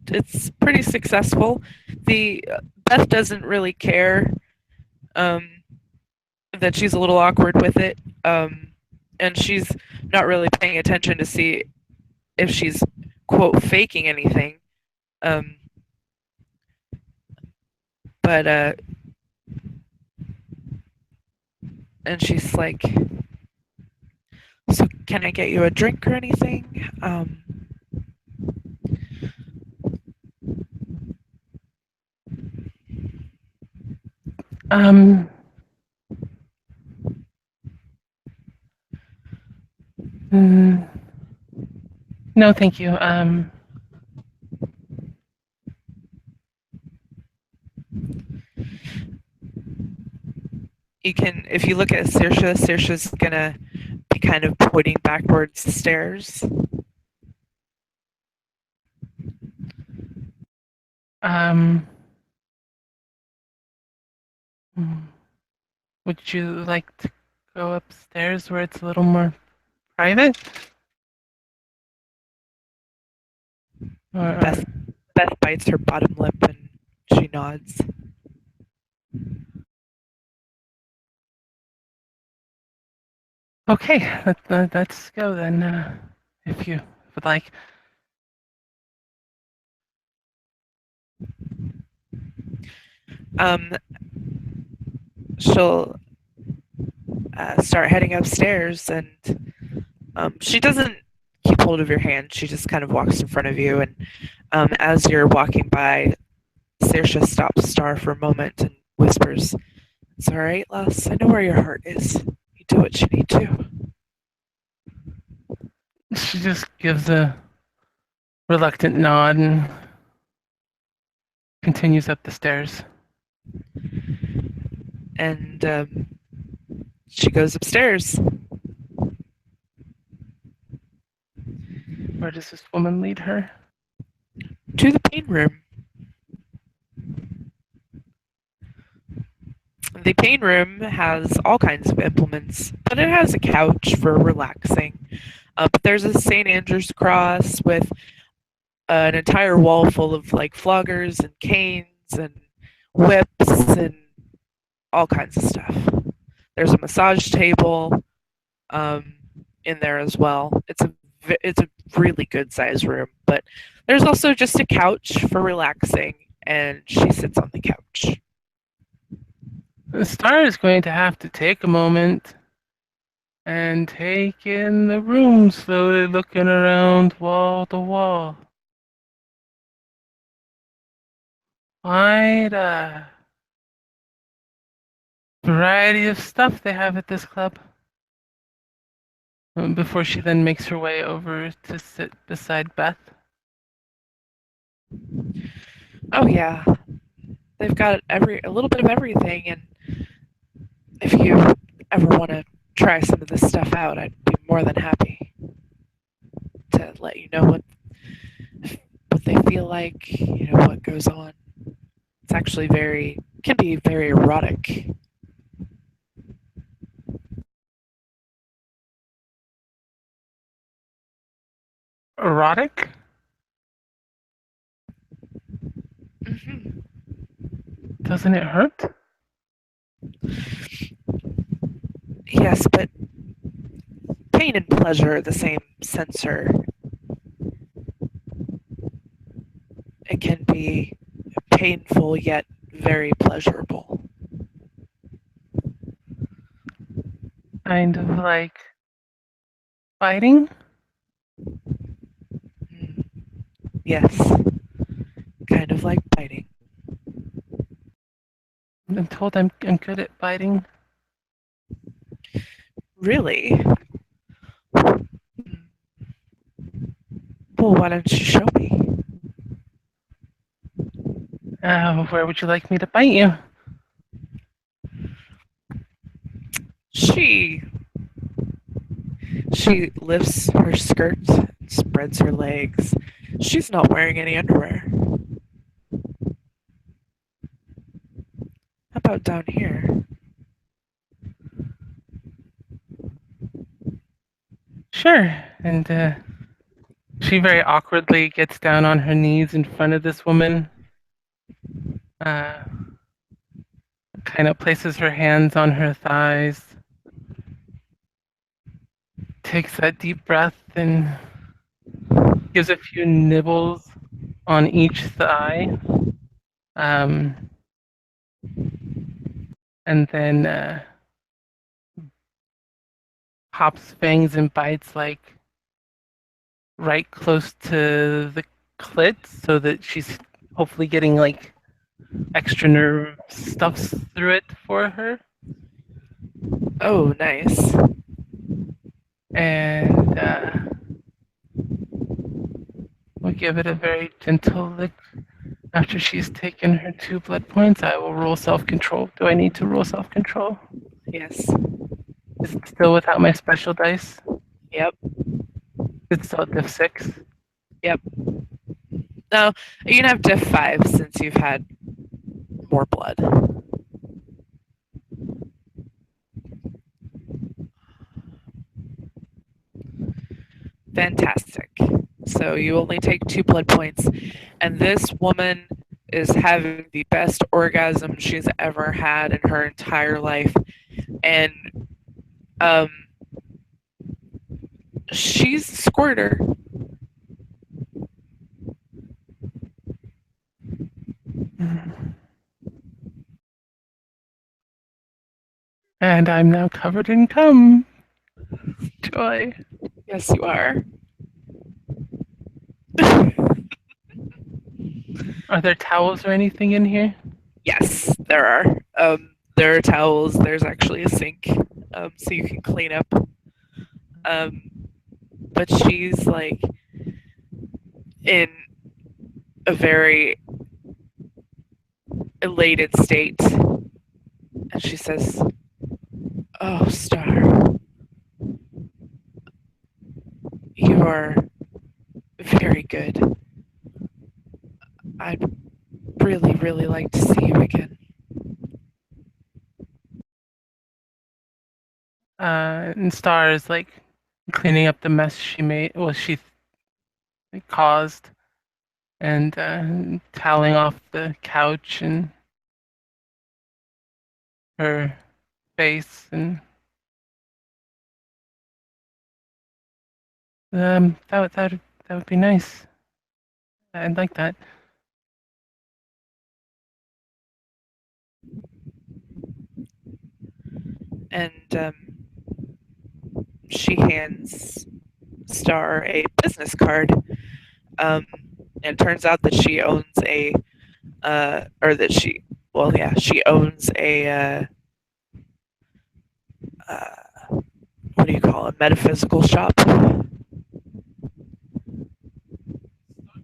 It's pretty successful. The Beth doesn't really care um, that she's a little awkward with it, and she's not really paying attention to see if she's quote faking anything. Um, but and she's like, "So can I get you a drink or anything?" Um, mm, no, thank you. You can, if you look at Saoirse, Saoirse's gonna be kind of pointing back towards the stairs. Um, would you like to go upstairs where it's a little more private? Or Beth bites her bottom lip and she nods. okay, let's go then, if you would like. Um, she'll start heading upstairs, and she doesn't keep hold of your hand. She just kind of walks in front of you, and as you're walking by, Saoirse stops Star for a moment and whispers, "It's all right, lass. I know where your heart is. You do what you need to." She just gives a reluctant nod and continues up the stairs. And she goes upstairs. Where does this woman lead her? to the pain room. The pain room has all kinds of implements, but it has a couch for relaxing. But there's a St. Andrew's cross with an entire wall full of like floggers and canes and whips and all kinds of stuff. There's a massage table um, in there as well. It's a really good size room, but there's also just a couch for relaxing, and she sits on the couch. The Star is going to have to take a moment and take in the room, slowly looking around wall to wall. Quite a variety of stuff they have at this club. Before she then makes her way over to sit beside Beth. Oh yeah, they've got a little bit of everything, and if you ever want to try some of this stuff out, I'd be more than happy to let you know what they feel like, what goes on. It's actually can be very erotic. Erotic? Hmm. Doesn't it hurt? Yes, but pain and pleasure are the same sensor. It can be painful yet very pleasurable. Kind of like fighting? Mm. Yes, kind of like biting. I'm told I'm good at fighting. Really? Well, why don't you show me? Where would you like me to bite you? She She lifts her skirt and spreads her legs. She's not wearing any underwear. How about down here? Sure. And she very awkwardly gets down on her knees in front of this woman. Uh, kind of places her hands on her thighs. Takes that deep breath and gives a few nibbles on each thigh. Um, and then pops fangs and bites like right close to the clit so that she's hopefully getting like extra nerve stuffs through it for her. Oh, nice. And we'll give it a very gentle lick. After she's taken her 2 blood points, I will roll self-control. Do I need to roll self-control? Yes. Is it still without my special dice? Yep. It's still at diff 6. Yep. No, you can have diff 5 since you've had more blood. Fantastic. So you only take 2 blood points, and this woman is having the best orgasm she's ever had in her entire life, and um, she's a squirter. And I'm now covered in cum. Joy. Yes, you are. Are there towels or anything in here? Yes, there are. There are towels. There's actually a sink, so you can clean up. But she's like in a very elated state, and she says, "Oh, Star, you are very good. I'd really, really like to see you again. And Star is like cleaning up the mess she made, well, she caused, and toweling off the couch and her face, and that would be nice. I'd like that. And she hands Star a business card. Um, and it turns out that she owns a, or that she, well, yeah, she owns a, what do you call it, metaphysical shop.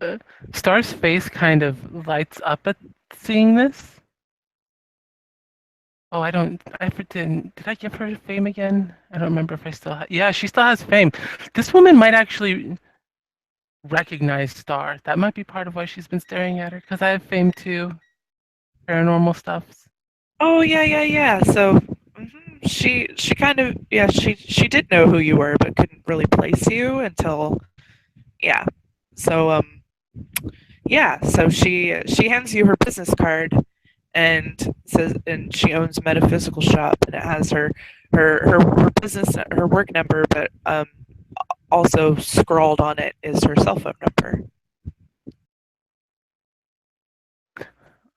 Uh, Star's face kind of lights up at seeing this. Oh, I didn't. Did I give her fame again? I don't remember if I still yeah, she still has fame. This woman might actually recognize Star. That might be part of why she's been staring at her, because I have fame too. Paranormal stuffs. Oh yeah, yeah, yeah. So she kind of, yeah, she did know who you were, but couldn't really place you until, yeah. So yeah, so she hands you her business card and says, and she owns a metaphysical shop, and it has her business, her work number, but also scrawled on it is her cell phone number.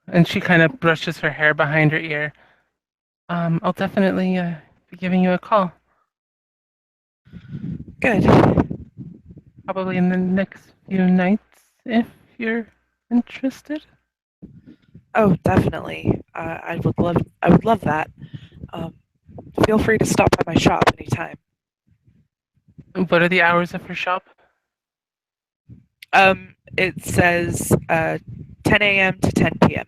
And she kind of brushes her hair behind her ear. I'll definitely be giving you a call. Good. Probably in the next few nights, if you're interested. Oh, definitely. I would love that. Um, Feel free to stop by my shop anytime. What are the hours of her shop? It says 10 a.m. to 10 p.m.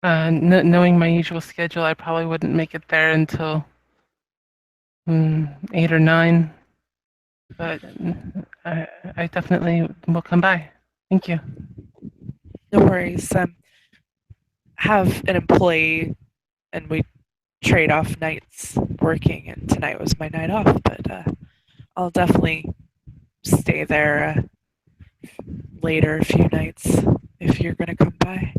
Knowing my usual schedule, I probably wouldn't make it there until 8 or 9. But I definitely will come by. Thank you. No worries. Have an employee, and we trade off nights working, and tonight was my night off. But I'll definitely stay there later a few nights if you're gonna come by.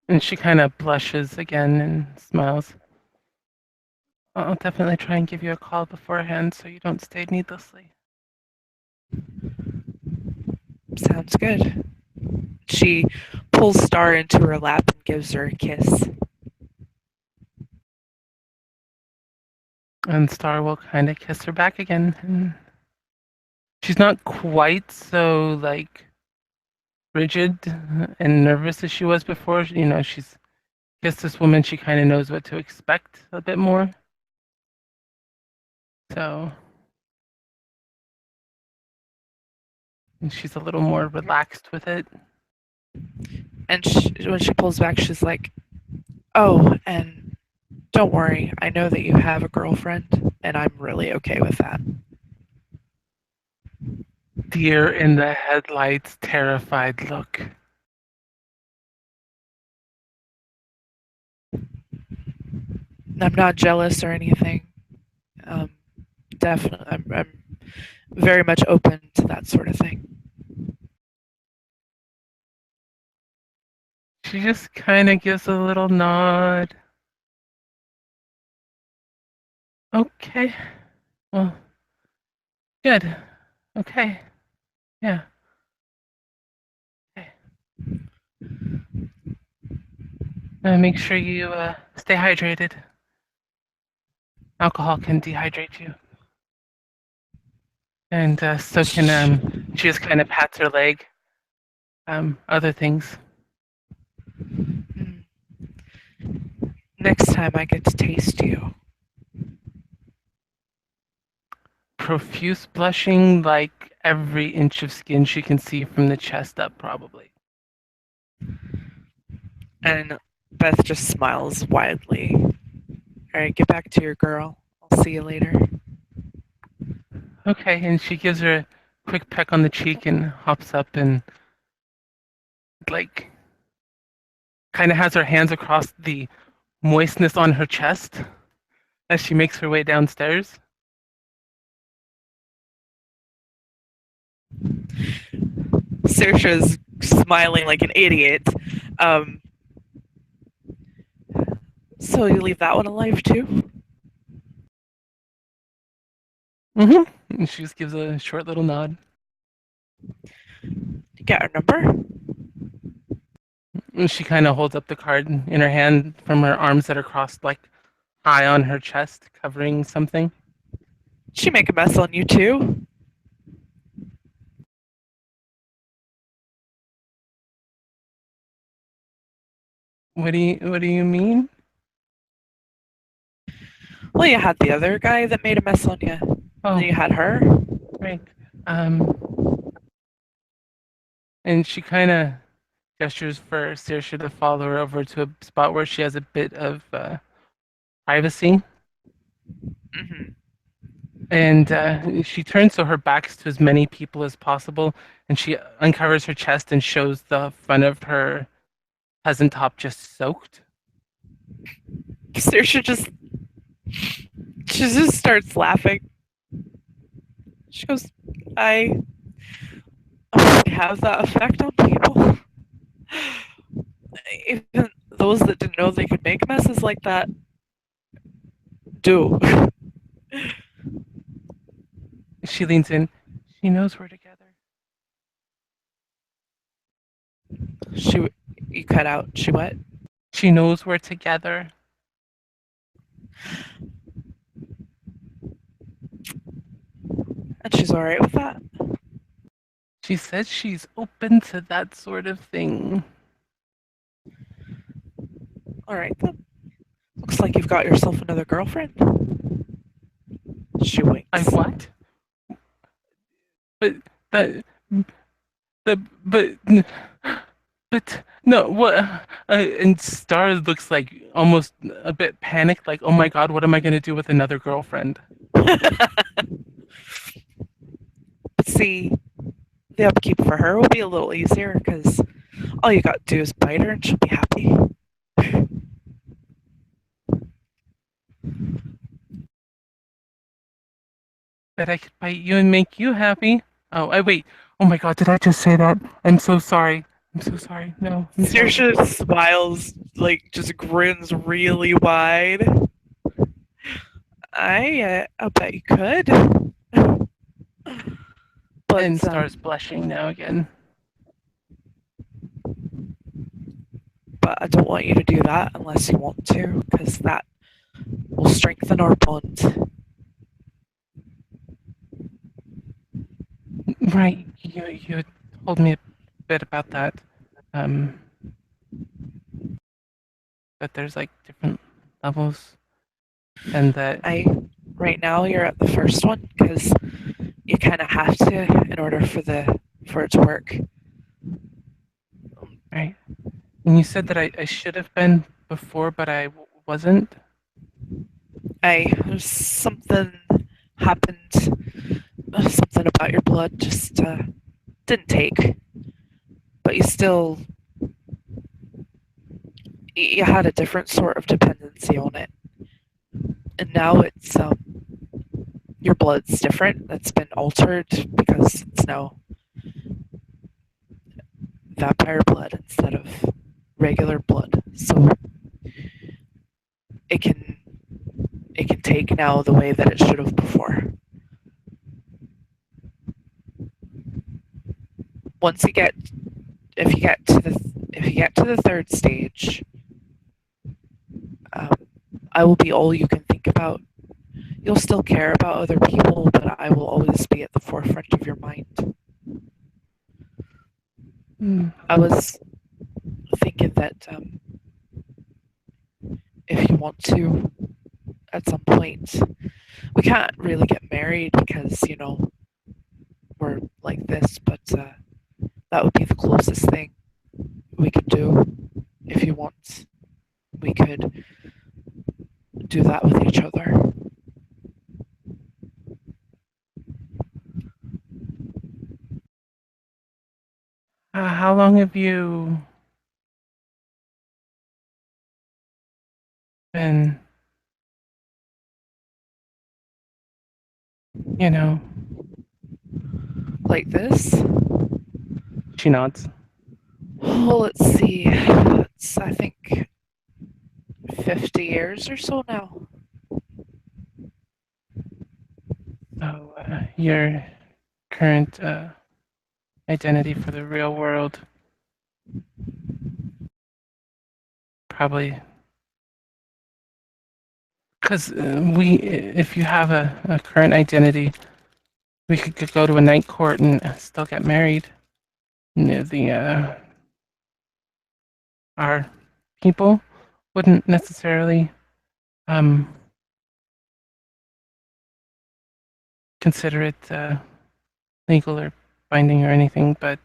And she kind of blushes again and smiles. I'll definitely try and give you a call beforehand so you don't stay needlessly. Sounds good. She pulls Star into her lap and gives her a kiss. And Star will kind of kiss her back again. And she's not quite so like rigid and nervous as she was before. You know, she's kissed this woman. She kind of knows what to expect a bit more. So she's a little more relaxed with it. And when she pulls back, she's like, "Oh, and don't worry. I know that you have a girlfriend, and I'm really okay with that." Deer in the headlights, terrified look. I'm not jealous or anything. Um, Definitely, I'm very much open to that sort of thing. She just kind of gives a little nod. Okay. Well, good. Okay. Yeah. Okay. Make sure you stay hydrated. Alcohol can dehydrate you. And so can she just kind of pats her leg. Other things. Mm. Next time I get to taste you. Profuse blushing, like every inch of skin she can see from the chest up, probably. And Beth just smiles widely. All right, get back to your girl. I'll see you later. Okay, and she gives her quick peck on the cheek and hops up and like kind of has her hands across the moistness on her chest as she makes her way downstairs. Saoirse's smiling like an idiot. Um, so you leave that one alive too? And she just gives a short little nod. You get her number? And she kind of holds up the card in her hand from her arms that are crossed like high on her chest, covering something. She make a mess on you too? What do you mean? Well, you had the other guy that made a mess on you. Oh, And then you had her. right. And she kind of gestures for Saoirse to follow her over to a spot where she has a bit of privacy. Mm-hmm. And she turns so her back's to as many people as possible, and she uncovers her chest and shows the front of her peasant top just soaked. Saoirse she just starts laughing. She goes, I have that effect on people. Even those that didn't know they could make messes like that do. She leans in. She knows we're together. You cut out. She what? She knows we're together. And she's alright with that? She says she's open to that sort of thing. Alright then. Looks like you've got yourself another girlfriend. She winks. I what? But that the but no, what? And Star looks like almost a bit panicked, like, oh my god, what am I going to do with another girlfriend? But see, the upkeep for her will be a little easier because all you got to do is bite her and she'll be happy. That I could bite you and make you happy. Oh, I wait. Oh my god, did I just say that? I'm so sorry. I'm so sorry. No. Saoirse smiles, like, just grins really wide. I bet you could. But, and Star's blushing now again. But I don't want you to do that unless you want to, because that will strengthen our bond. Right. You told me a bit about that. That there's like different levels, and that right now you're at the first one because you kind of have to in order for it to work. Right. And you said that I should have been before, but I wasn't. There's something happened. Something about your blood just didn't take, but you had a different sort of dependency on it, and now it's your blood's different. That's been altered because it's now vampire blood instead of regular blood. So it can take now the way that it should have before. If you get to the third stage, I will be all you can think about. You'll still care about other people, but I will always be at the forefront of your mind. I was thinking that if you want to, at some point, we can't really get married because, we're like this, but that would be the closest thing we could do. If you want, we could do that with each other. How long have you been, you know, Like this? she nods. Oh, let's see. It's, I think, 50 years or so now. Oh, your current identity for the real world probably because if you have a current identity, we could go to a night court and still get married. Our people wouldn't necessarily um, consider it legal or binding or anything, but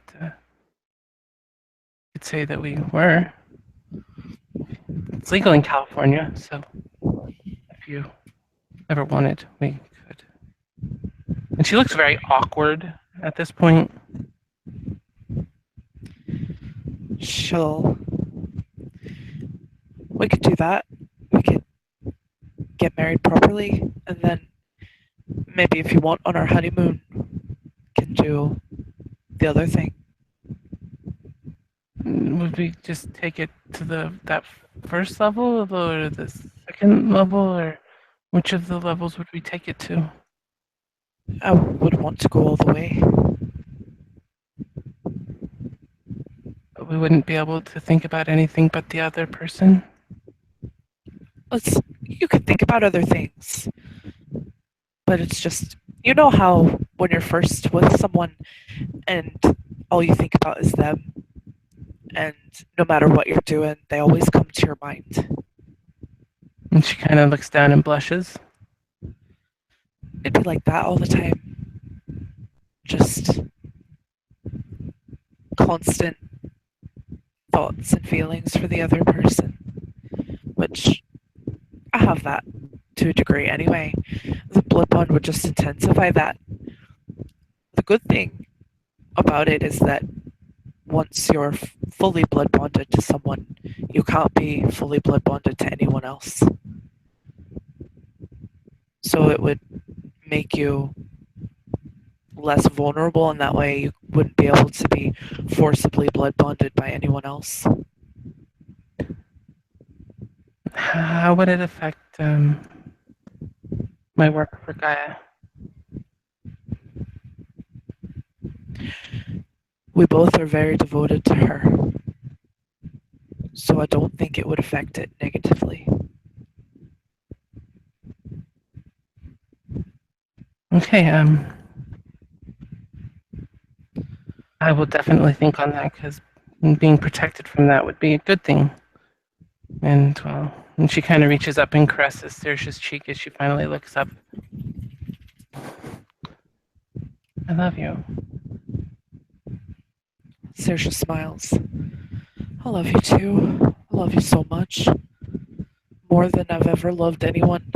could say that we were. It's legal in California, so if you ever wanted, we could. And she looks very awkward at this point. She'll. We could do that. We could get married properly, and then maybe if you want on our honeymoon, can do the other thing. Would we just take it to that first level or the second level, or which of the levels would we take it to? I would want to go all the way. We wouldn't be able to think about anything but the other person. You could think about other things, but it's just, you know how when you're first with someone and all you think about is them, and no matter what you're doing, they always come to your mind. And she kind of looks down and blushes. It'd be like that all the time. Just constant thoughts and feelings for the other person, which I have that to a degree anyway. The blood bond would just intensify that. The good thing about it is that once you're fully blood bonded to someone, you can't be fully blood bonded to anyone else. So it would make you less vulnerable, and that way you wouldn't be able to be forcibly blood bonded by anyone else. How would it affect my work for Gaia? We both are very devoted to her, so I don't think it would affect it negatively. Okay, I will definitely think on that because being protected from that would be a good thing. And well, and she kind of reaches up and caresses Saoirse's cheek as she finally looks up. I love you. Saoirse smiles. I love you too. I love you so much. More than I've ever loved anyone.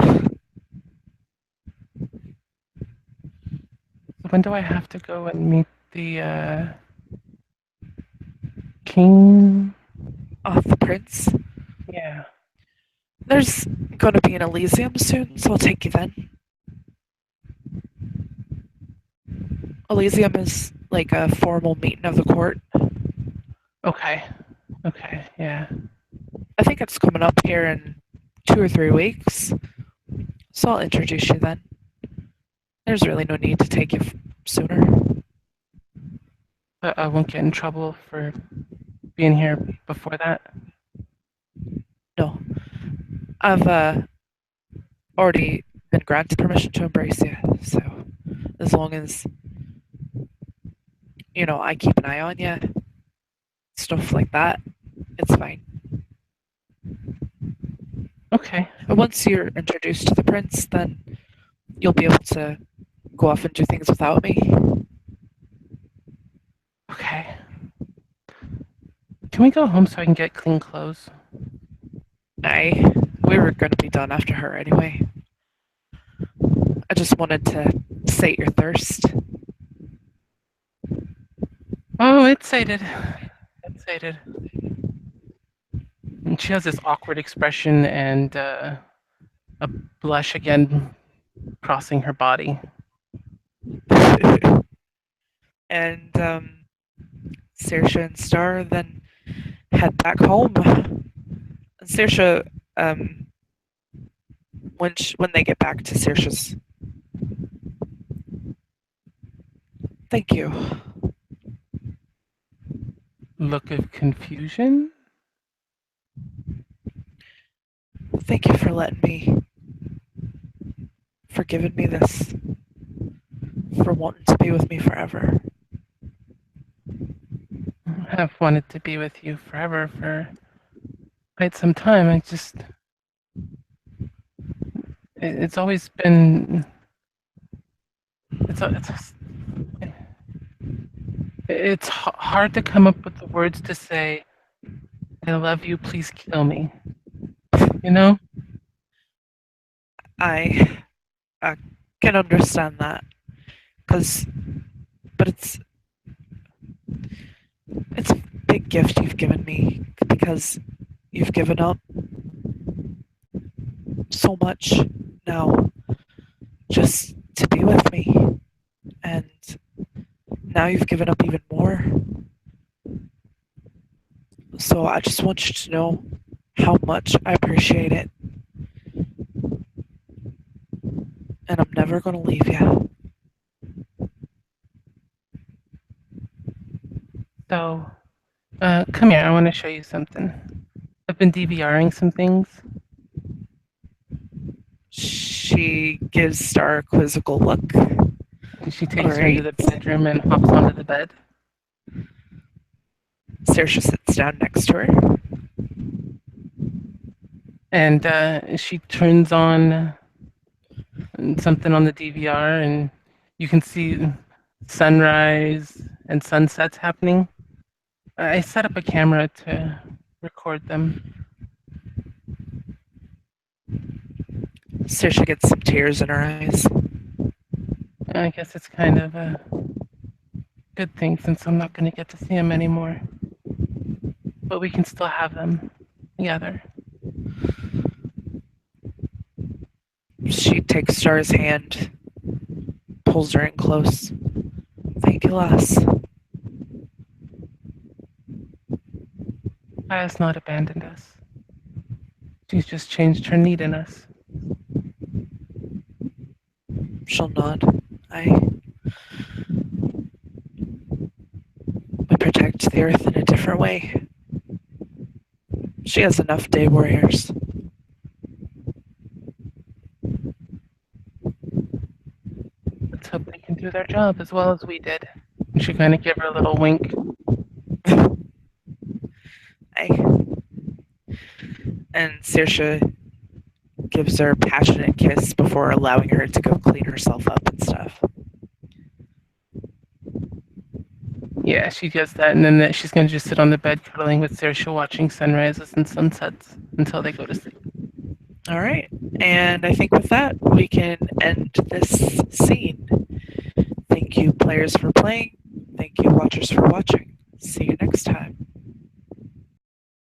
When do I have to go and meet the king? Oh, the prince. Yeah. There's gonna be an Elysium soon, so I'll take you then. Elysium is like a formal meeting of the court. Okay. Okay. Yeah. I think it's coming up here in 2 or 3 weeks, so I'll introduce you then. There's really no need to take you sooner. But I won't get in trouble for being here before that. No, I've already been granted permission to embrace you, so as long as I keep an eye on you, stuff like that, it's fine. Okay. And once you're introduced to the prince, then you'll be able to go off and do things without me. Okay. Can we go home so I can get clean clothes? Aye, we were going to be done after her anyway. I just wanted to sate your thirst. Oh, it's sated. It's sated. And she has this awkward expression and a blush again crossing her body. And Saoirse and Star then head back home. And Saoirse, when they get back to Saoirse's, thank you. Look of confusion. Thank you for letting me, for giving me this, for wanting to be with me forever. I've wanted to be with you forever for quite some time. It's always been. It's hard to come up with the words to say, "I love you. Please kill me." You know. I can understand that, but it's a big gift you've given me because you've given up so much now just to be with me, and now you've given up even more. So I just want you to know how much I appreciate it, and I'm never gonna leave you. So, come here. I want to show you something. I've been DVRing some things. She gives Star a quizzical look. She takes her into the bedroom and hops onto the bed. Saoirse sits down next to her. And she turns on something on the DVR, and you can see sunrise and sunsets happening. I set up a camera to record them. Saoirse gets some tears in her eyes. I guess it's kind of a good thing since I'm not going to get to see them anymore. But we can still have them together. She takes Star's hand, pulls her in close. Thank you, lass. God has not abandoned us. She's just changed her need in us. She'll nod. We protect the earth in a different way. She has enough day warriors. Let's hope they can do their job as well as we did. And she kind of gave her a little wink. And Saoirse gives her a passionate kiss before allowing her to go clean herself up and stuff. Yeah, she does that, and then she's going to just sit on the bed cuddling with Saoirse watching sunrises and sunsets until they go to sleep. All right. And I think with that, we can end this scene. Thank you, players, for playing. Thank you, watchers, for watching. See you next time.